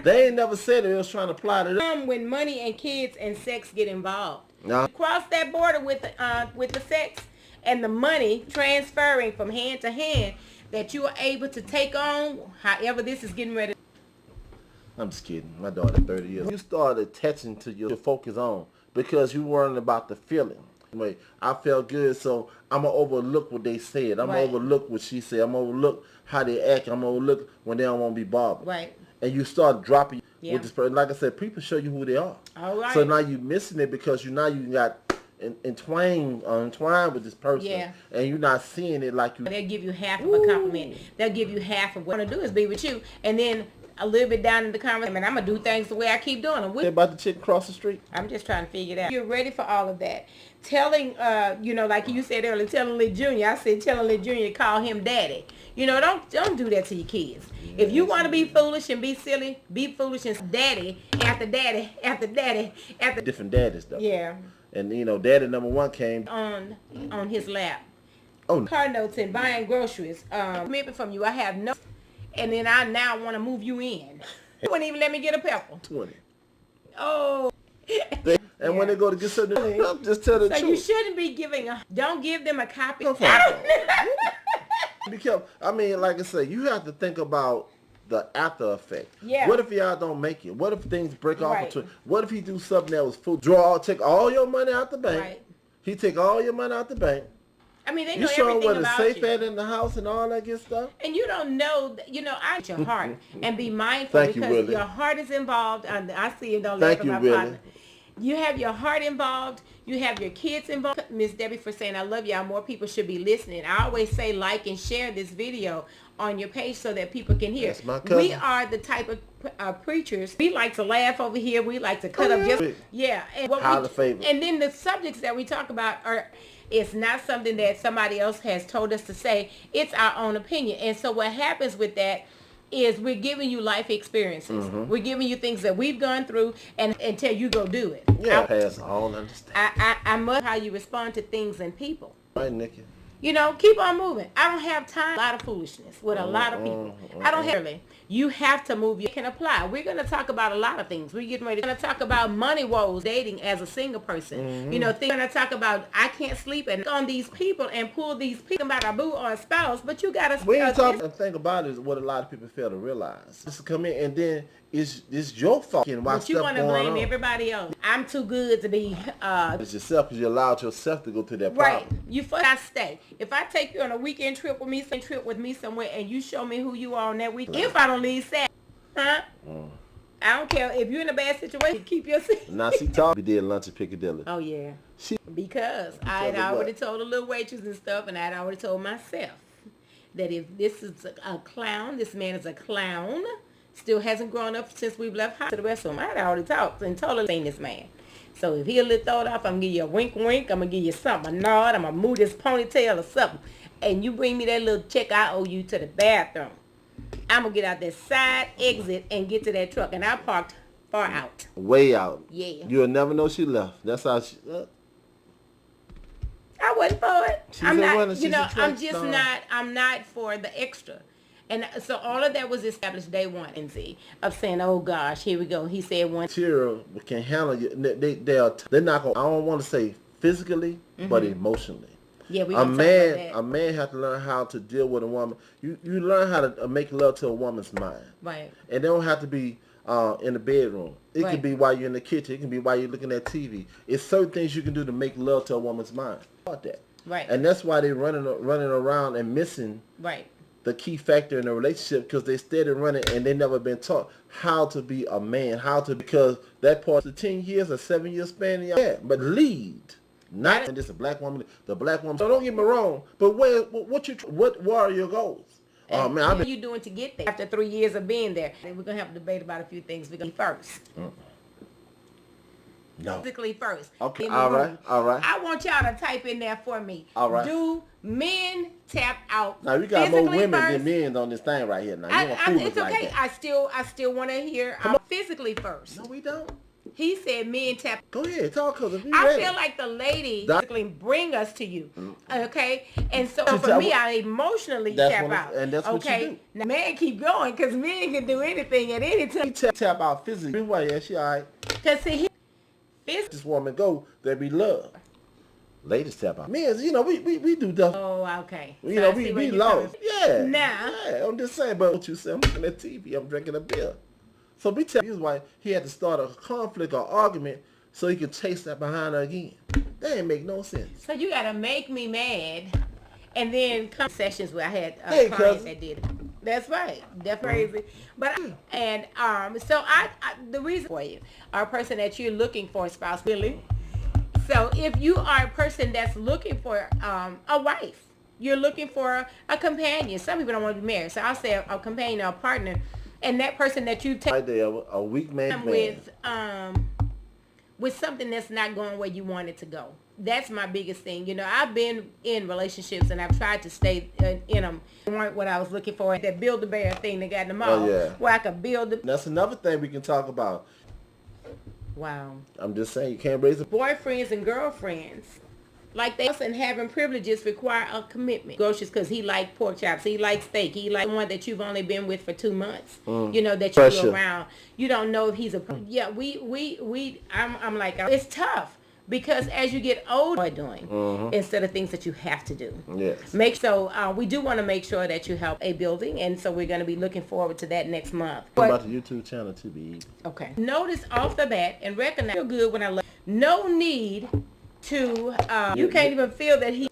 [SPEAKER 2] They ain't never said it was trying to plot it up.
[SPEAKER 1] When money and kids and sex get involved.
[SPEAKER 2] No.
[SPEAKER 1] Cross that border with the sex and the money transferring from hand to hand that you are able to take on, however this is getting ready.
[SPEAKER 2] I'm just kidding. My daughter 30 years. You start attaching to your focus on because you worrying about the feeling. Wait, I felt good, so I'm going to overlook what they said. I'm going to overlook what she said. I'm going to overlook how they act. I'm going to overlook when they don't want to be bothered.
[SPEAKER 1] Right.
[SPEAKER 2] And you start dropping with this person. Like I said, people show you who they are.
[SPEAKER 1] All right.
[SPEAKER 2] So now you're missing it because you got entwined with this person. Yeah. And you're not seeing it like you.
[SPEAKER 1] They'll give you half of a compliment. They'll give you half of what I want to do is be with you. And then a little bit down in the conversation, and I'm going to do things the way I keep doing them.
[SPEAKER 2] What about the chick across the street?
[SPEAKER 1] I'm just trying to figure it out. You're ready for all of that. Telling, like you said earlier, telling Lee Jr. I said telling Lee Jr. to call him daddy. You know, don't do that to your kids. If you want to be foolish and be silly, be foolish and daddy after daddy after daddy after.
[SPEAKER 2] Different daddies, though.
[SPEAKER 1] Yeah.
[SPEAKER 2] And, daddy number one came
[SPEAKER 1] on his lap.
[SPEAKER 2] Oh.
[SPEAKER 1] Car notes and buying groceries. Maybe from you. I have no. And then I now want to move you in. You wouldn't even let me get a pepper.
[SPEAKER 2] 20.
[SPEAKER 1] Oh.
[SPEAKER 2] And when they go to get something, just tell the truth.
[SPEAKER 1] So you shouldn't be don't give them a copy.
[SPEAKER 2] Be careful. I mean, like I say, you have to think about the after effect.
[SPEAKER 1] Yeah.
[SPEAKER 2] What if y'all don't make it? What if things break off? What if he do something that was full? Take all your money out the bank.
[SPEAKER 1] Right.
[SPEAKER 2] He take all your money out the bank.
[SPEAKER 1] I mean, they know everything about you.
[SPEAKER 2] You show where the safe at in the house and all that good stuff.
[SPEAKER 1] And you don't know, I your heart and be mindful because your heart is involved. I see it. Don't laugh at my partner. You have your heart involved. You have your kids involved. Miss Debbie for saying, I love y'all. More people should be listening. I always say like and share this video on your page so that people can hear.
[SPEAKER 2] That's my cousin.
[SPEAKER 1] We are the type of preachers. We like to laugh over here. We like to cut up just. Yeah. And and then the subjects that we talk about it's not something that somebody else has told us to say. It's our own opinion. And so what happens with that is we're giving you life experiences. Mm-hmm. We're giving you things that we've gone through and until you go do it.
[SPEAKER 2] Yeah, pass all understand.
[SPEAKER 1] I must how you respond to things and people.
[SPEAKER 2] Right, Nikki.
[SPEAKER 1] Keep on moving. I don't have time. A lot of foolishness with a lot of people. I don't have it. You have to move. You can apply. We're going to talk about a lot of things. We're going to talk about money woes, dating as a single person. Mm-hmm. We're going to talk about I can't sleep and on these people and pull these people about a boo or a spouse, but you got to.
[SPEAKER 2] We ain't talking. The thing about it is what a lot of people fail to realize. Just come in and then it's your fault.
[SPEAKER 1] But you want to blame everybody else. I'm too good to be.
[SPEAKER 2] It's yourself because you allowed yourself to go through that problem.
[SPEAKER 1] Right. You first I stay. If I take you on a weekend trip with me somewhere and you show me who you are on that weekend, if I don't leave sad, I don't care if you're in a bad situation. Keep your seat.
[SPEAKER 2] Now she talked. We did lunch at Piccadilly.
[SPEAKER 1] Oh yeah. Because I had already told the little waitress and stuff, and I had already told myself that if this is a clown, this man is a clown. Still hasn't grown up since we've left to the rest of them. I had already talked and told her seen this man. So if he a little throwed off, I'm going to give you a wink. I'm going to give you something, a nod. I'm going to move this ponytail or something. And you bring me that little check I owe you to the bathroom. I'm going to get out that side exit and get to that truck. And I parked far out.
[SPEAKER 2] Way out.
[SPEAKER 1] Yeah.
[SPEAKER 2] You'll never know she left. That's how she...
[SPEAKER 1] I wasn't for it. I'm not for the extra. And so all of that was established day one, of saying, oh gosh, here we go. He said one.
[SPEAKER 2] Material can handle you. They're not going, I don't want to say physically, but emotionally.
[SPEAKER 1] Yeah, we
[SPEAKER 2] a
[SPEAKER 1] gonna talk
[SPEAKER 2] man,
[SPEAKER 1] about that.
[SPEAKER 2] a man has to learn how to deal with a woman. You learn how to make love to a woman's mind.
[SPEAKER 1] Right.
[SPEAKER 2] And they don't have to be in the bedroom. It
[SPEAKER 1] Right.
[SPEAKER 2] can be while you're in the kitchen. It can be while you're looking at TV. It's certain things you can do to make love to a woman's mind. About that.
[SPEAKER 1] Right.
[SPEAKER 2] And that's why they're running around and missing
[SPEAKER 1] Right.
[SPEAKER 2] the key factor in a relationship, because they steady running and they never been taught how to be a man, because that part of the 10 years or 7 years span, yeah, but lead. Not and just a black woman, the black woman. So don't get me wrong, but what are your goals? Oh man,
[SPEAKER 1] what are you doing to get there after 3 years of being there? And we're gonna have a debate about a few things. We're gonna first.
[SPEAKER 2] No.
[SPEAKER 1] Physically first.
[SPEAKER 2] Okay. All right.
[SPEAKER 1] I want y'all to type in there for me.
[SPEAKER 2] All right.
[SPEAKER 1] Do men tap out?
[SPEAKER 2] Now we got more women
[SPEAKER 1] first?
[SPEAKER 2] than men on this thing right here. Now you don't fool us
[SPEAKER 1] it's okay.
[SPEAKER 2] like that.
[SPEAKER 1] I still want to hear physically first.
[SPEAKER 2] No, we don't.
[SPEAKER 1] He said men tap.
[SPEAKER 2] Go ahead, talk, cause if you
[SPEAKER 1] I
[SPEAKER 2] ready.
[SPEAKER 1] feel like the lady basically bring us to you, okay? And so
[SPEAKER 2] See,
[SPEAKER 1] for me, I emotionally tap out.
[SPEAKER 2] And that's what you do.
[SPEAKER 1] Now, man, keep going, because men can do anything at any time.
[SPEAKER 2] He tap out physically. Why? Yeah, she all right.
[SPEAKER 1] Because see,
[SPEAKER 2] This woman go, there be love. Ladies tap out. Men, we do stuff.
[SPEAKER 1] Oh, okay.
[SPEAKER 2] You
[SPEAKER 1] So
[SPEAKER 2] know,
[SPEAKER 1] I see where
[SPEAKER 2] we
[SPEAKER 1] you're
[SPEAKER 2] lost.
[SPEAKER 1] coming
[SPEAKER 2] Yeah.
[SPEAKER 1] Now.
[SPEAKER 2] Yeah, I'm just saying, but what you say, I'm looking at TV, I'm drinking a beer. So we tell you why he had to start a conflict or argument so he could chase that behind her again. That ain't make no sense.
[SPEAKER 1] So you got to make me mad, and then come sessions where I had clients
[SPEAKER 2] cousin.
[SPEAKER 1] that did it. That's right. That's crazy. But so I the reason for you are a person that you're looking for a spouse, really. So if you are a person that's looking for a wife, you're looking for a companion. Some people don't want to be married, so I'll say a companion or a partner, and that person that you take
[SPEAKER 2] Right there, a weak man.
[SPEAKER 1] with something that's not going where you want it to go. That's my biggest thing. I've been in relationships and I've tried to stay in them. They weren't what I was looking for. That Build-A-Bear thing they got in the mall.
[SPEAKER 2] Oh, yeah.
[SPEAKER 1] Where I could build the...
[SPEAKER 2] That's another thing we can talk about.
[SPEAKER 1] Wow.
[SPEAKER 2] I'm just saying, you can't raise a...
[SPEAKER 1] Boyfriends and girlfriends, like they and having privileges require a commitment. Groceries, because he like pork chops, he like steak, he like one that you've only been with for 2 months. That
[SPEAKER 2] Pressure.
[SPEAKER 1] you're around. You don't know if he's a... Yeah, I'm like, it's tough. Because as you get older, instead of things that you have to do.
[SPEAKER 2] Yes.
[SPEAKER 1] We do want to make sure that you help a building, and so we're going to be looking forward to that next month.
[SPEAKER 2] What about the YouTube channel too, be
[SPEAKER 1] Okay. Notice off the bat and recognize feel good when I love. No need to. You can't even feel that he.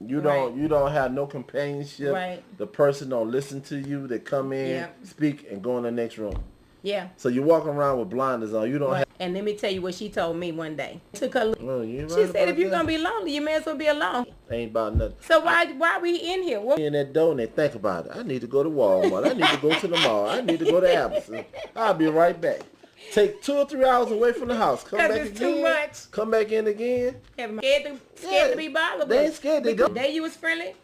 [SPEAKER 2] You don't have no companionship.
[SPEAKER 1] Right.
[SPEAKER 2] The person don't listen to you. They come in, speak, and go in the next room.
[SPEAKER 1] Yeah.
[SPEAKER 2] So you walking around with blinders on. You don't have.
[SPEAKER 1] And let me tell you what she told me one day. Took her.
[SPEAKER 2] Well, you ain't
[SPEAKER 1] She
[SPEAKER 2] right
[SPEAKER 1] said,
[SPEAKER 2] about
[SPEAKER 1] if you're
[SPEAKER 2] that.
[SPEAKER 1] gonna be lonely, you may as well be alone.
[SPEAKER 2] Ain't about nothing.
[SPEAKER 1] So why we in here? What?
[SPEAKER 2] In that door and they think about it. I need to go to Walmart. I need to go to the mall. I need to go to Albertsons. I'll be right back. Take 2 or 3 hours away from the house. Come back
[SPEAKER 1] it's
[SPEAKER 2] again.
[SPEAKER 1] too much.
[SPEAKER 2] Come back in again.
[SPEAKER 1] Scared to be bothered.
[SPEAKER 2] They ain't scared. They go.
[SPEAKER 1] The day you was friendly,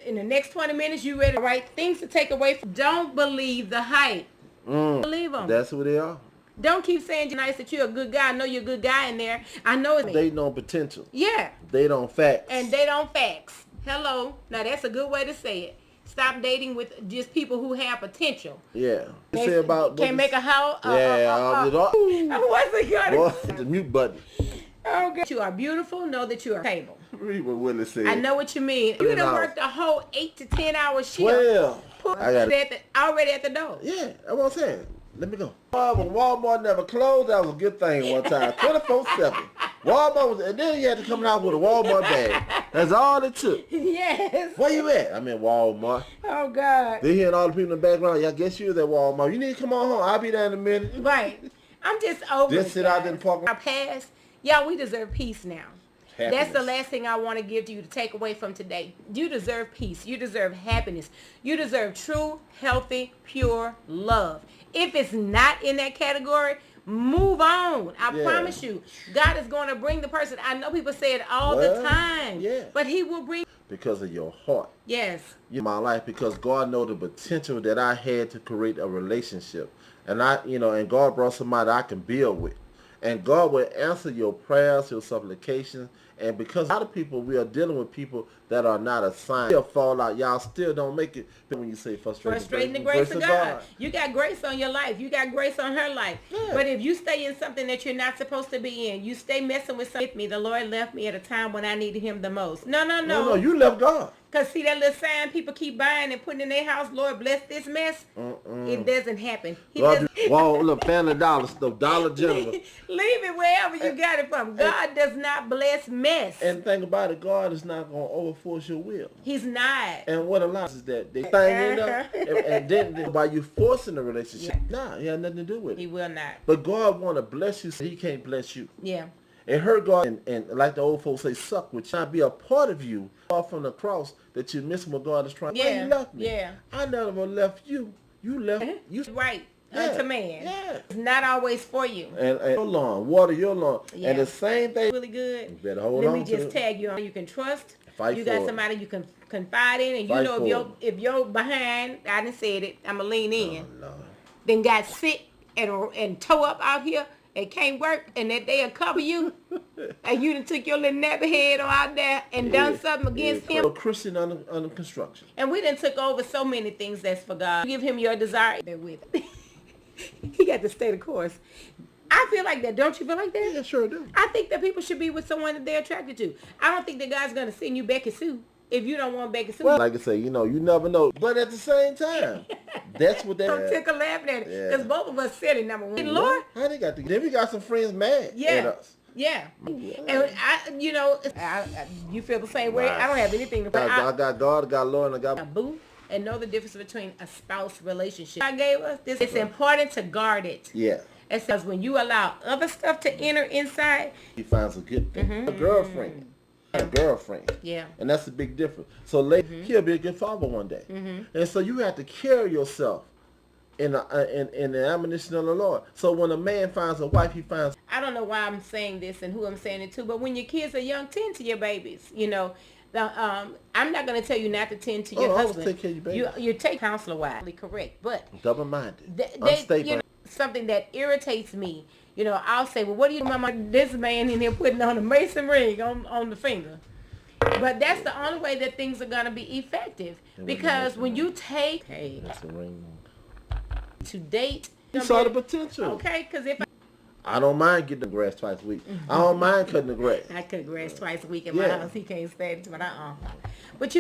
[SPEAKER 1] in the next 20 minutes you ready to write things to take away from. Don't believe the hype. Believe them.
[SPEAKER 2] That's who they are.
[SPEAKER 1] Don't keep saying you're nice, that you're a good guy. I know you're a good guy in there. I know it.
[SPEAKER 2] They know potential.
[SPEAKER 1] Yeah.
[SPEAKER 2] They don't facts.
[SPEAKER 1] And they don't facts. Hello. Now that's a good way to say it. Stop dating with just people who have potential.
[SPEAKER 2] Yeah. You say about
[SPEAKER 1] can't make a house.
[SPEAKER 2] Yeah.
[SPEAKER 1] What's it gonna?
[SPEAKER 2] Boy, the mute button.
[SPEAKER 1] Oh, God. You are beautiful. Know that you are stable.
[SPEAKER 2] Read what Willie said.
[SPEAKER 1] I know what you mean. You done worked a whole 8 to 10 hour shift.
[SPEAKER 2] 12.
[SPEAKER 1] I got it. Already at the door.
[SPEAKER 2] Yeah, that's what I'm saying. Let me go. When Walmart never closed, that was a good thing one time. 24/7. Walmart was, and then you had to come out with a Walmart bag. That's all it took.
[SPEAKER 1] Yes.
[SPEAKER 2] Where you at? I'm in Walmart.
[SPEAKER 1] Oh, God.
[SPEAKER 2] They hearing all the people in the background. Yeah, I guess you was at Walmart. You need to come on home. I'll be there in a minute.
[SPEAKER 1] Right. I'm just over
[SPEAKER 2] Just sit out there in the park.
[SPEAKER 1] Our past. Y'all, we deserve peace now.
[SPEAKER 2] Happiness.
[SPEAKER 1] That's the last thing I want to give to you to take away from today. You deserve peace. You deserve happiness. You deserve true, healthy, pure love. If it's not in that category, move on. I promise you. God is going to bring the person. I know people say it all the time.
[SPEAKER 2] Yeah.
[SPEAKER 1] But he will bring.
[SPEAKER 2] Because of your heart.
[SPEAKER 1] Yes.
[SPEAKER 2] In my life, because God know the potential that I had to create a relationship. And and God brought somebody I can build with. And God will answer your prayers, your supplications, And because a lot of people, we are dealing with people that are not assigned. Still fall out. Y'all still don't make it. When you say
[SPEAKER 1] frustrating the grace of God. You got grace on your life. You got grace on her life. Yeah. But if you stay in something that you're not supposed to be in, you stay messing with something with me. The Lord left me at a time when I needed him the most. No,
[SPEAKER 2] you left God.
[SPEAKER 1] Because see that little sign people keep buying and putting in their house, Lord bless this mess? It doesn't happen.
[SPEAKER 2] Well, look, Family Dollar stuff, Dollar General.
[SPEAKER 1] Leave it wherever you got it from. God does not bless mess.
[SPEAKER 2] And the thing about it, God is not going to overforce your will.
[SPEAKER 1] He's not.
[SPEAKER 2] And what allows is that they thing and then by you forcing the relationship, he had nothing to do with it.
[SPEAKER 1] He will not.
[SPEAKER 2] But God want to bless you so he can't bless you.
[SPEAKER 1] Yeah.
[SPEAKER 2] And her God, and like the old folks say, suck, which not be a part of you, off from the cross, that you're missing what God is trying.
[SPEAKER 1] Yeah.
[SPEAKER 2] You left me.
[SPEAKER 1] Yeah.
[SPEAKER 2] I never left you. You left you.
[SPEAKER 1] Right. Unto man. Yeah. It's not always for you.
[SPEAKER 2] And your lawn, water your lawn. Yeah. And the same thing.
[SPEAKER 1] Really good.
[SPEAKER 2] You better hold on to it.
[SPEAKER 1] Let me just tag you on. You can trust.
[SPEAKER 2] Fight
[SPEAKER 1] you
[SPEAKER 2] for
[SPEAKER 1] got
[SPEAKER 2] it.
[SPEAKER 1] somebody you can confide in, and you know if you're behind, I done said it, I'ma lean in. Oh, Lord. Then got sick and toe up out here. It can't work, and that they'll cover you, and you done took your little nappy head on out there and done something against him.
[SPEAKER 2] A Christian under construction.
[SPEAKER 1] And we done took over so many things that's for God. Give him your desire. There with it. He got to stay the course. I feel like that. Don't you feel like that?
[SPEAKER 2] Yeah, sure do.
[SPEAKER 1] I think that people should be with someone that they're attracted to. I don't think that God's going to send you Becky Sue if you don't want Becky Sue.
[SPEAKER 2] Well, like I say, you never know. But at the same time, that's what they
[SPEAKER 1] don't tickle laughing at it. Because both of us said it, number one. Lord.
[SPEAKER 2] How they got then we got some friends mad at us.
[SPEAKER 1] Yeah. And you feel the same way. I don't have anything to put.
[SPEAKER 2] I got God, I got Lord, and I got
[SPEAKER 1] boo. And know the difference between a spouse relationship. God gave us this. It's important to guard it.
[SPEAKER 2] Yeah.
[SPEAKER 1] It says when you allow other stuff to enter inside,
[SPEAKER 2] he finds a good thing. A girlfriend. A girlfriend.
[SPEAKER 1] Yeah.
[SPEAKER 2] And that's a big difference. So he'll be a good father one day. And so you have to carry yourself in the admonition of the Lord. So when a man finds a wife, he finds...
[SPEAKER 1] I don't know why I'm saying this and who I'm saying it to, but when your kids are young, tend to your babies, I'm not going to tell you not to tend to your husband.
[SPEAKER 2] Take care of your baby.
[SPEAKER 1] You take counselor-wise, correct, but...
[SPEAKER 2] Double-minded. Unstable.
[SPEAKER 1] Something that irritates me, I'll say, well, what do you do, Mama? This man in here putting on a mason ring on the finger. But that's the only way that things are going to be effective. Because when you take... Hey,
[SPEAKER 2] that's a ring.
[SPEAKER 1] To date...
[SPEAKER 2] You saw the potential.
[SPEAKER 1] Okay, because if
[SPEAKER 2] I don't mind getting the grass twice a week. I don't mind cutting the grass.
[SPEAKER 1] I cut grass twice a week in my house. He can't stand it, but But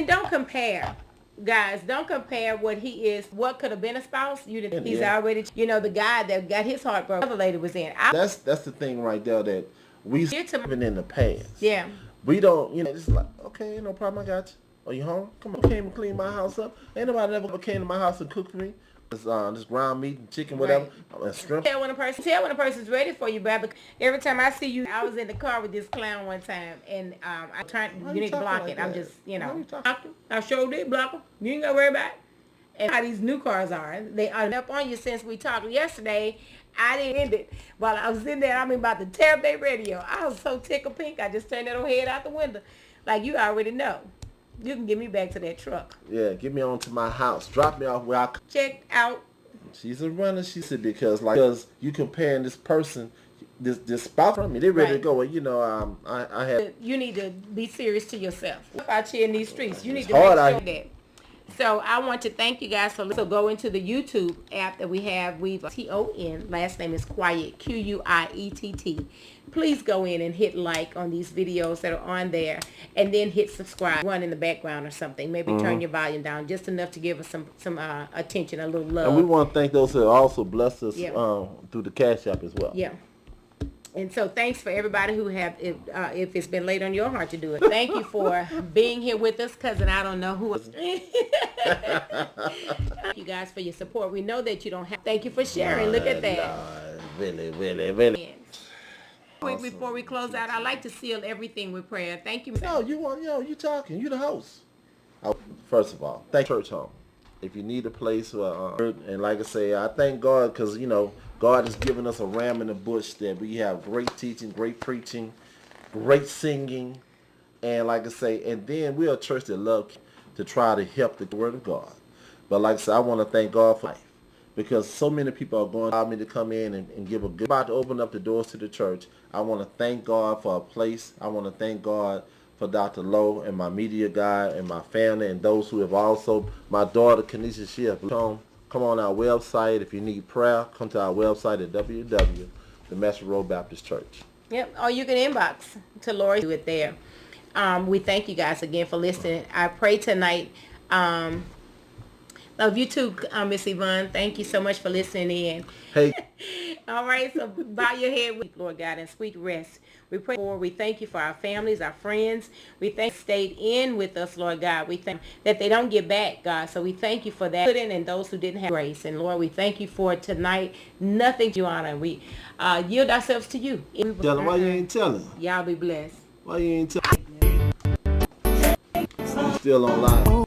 [SPEAKER 1] don't compare. Guys, don't compare what he is. What could have been a spouse? He's already, the guy that got his heart broken. The other lady was in.
[SPEAKER 2] That's the thing right there that we living in the past.
[SPEAKER 1] Yeah.
[SPEAKER 2] We don't, it's like, okay, no problem, I got you. Are you home? Come on, came and clean my house up. Ain't nobody ever came to my house and cooked for me. This ground meat and chicken, whatever, and shrimp.
[SPEAKER 1] Tell when a person's ready for you, Brad. Every time I see you, I was in the car with this clown one time, and I tried. You need to block it. I'm just, I sure did block him. You ain't gotta worry about it. And how these new cars are, they are up on you since we talked yesterday. I didn't end it while I was in there. About to tear up their radio. I was so tickled pink. I just turned that old head out the window, like you already know. You can get me back to that truck.
[SPEAKER 2] Yeah, get me on to my house. Drop me off where I...
[SPEAKER 1] Check out.
[SPEAKER 2] She's a runner, she said, because you comparing this person, this spouse from me. They ready to go. I had...
[SPEAKER 1] You need to be serious to yourself. Out here in these streets, you need to make sure that. So I want to thank you guys for listening. So go into the YouTube app that we have. We've T-O-N. Last name is Quiet. Q-U-I-E-T-T. Please go in and hit like on these videos that are on there, and then hit subscribe. One in the background or something. Maybe turn your volume down just enough to give us some attention, a little love.
[SPEAKER 2] And we want to thank those who also blessed us through the Cash App as well.
[SPEAKER 1] Yeah. And so thanks for everybody who have, if it's been laid on your heart to do it. Thank you for being here with us, cousin. I don't know who. Thank you guys for your support. We know that you don't have. Thank you for sharing. Look at that.
[SPEAKER 2] Really.
[SPEAKER 1] Quick before we close out, I like to seal everything with prayer. Thank you.
[SPEAKER 2] No, you talking. You the host. First of all, thank Church Home. If you need a place, and like I say, I thank God because God has given us a ram in the bush that we have great teaching, great preaching, great singing, and like I say, and then we're a church that loves to try to help the Word of God. But like I said, I want to thank God for life because so many people are going to allow me to come in and give a good, about to open up the doors to the church. I want to thank God for a place. I want to thank God for Dr. Lowe and my media guy and my family and those who have also, my daughter Kenesha, she has come on our website. If you need prayer, come to our website at www.the Road Baptist Church.
[SPEAKER 1] Yep, or you can inbox to Lori, do it there. We thank you guys again for listening. I pray tonight. Love you too, Miss Yvonne. Thank you so much for listening in.
[SPEAKER 2] Hey.
[SPEAKER 1] All right, so bow your head with Lord God and sweet rest. We pray for, we thank you for our families, our friends. We thank you stayed in with us, Lord God. We thank that they don't get back, God. So we thank you for that. And those who didn't have grace. And Lord, we thank you for tonight. Nothing you honor. We yield ourselves to you.
[SPEAKER 2] Tell them why you ain't telling.
[SPEAKER 1] Y'all be blessed.
[SPEAKER 2] Why you ain't telling? I'm still online.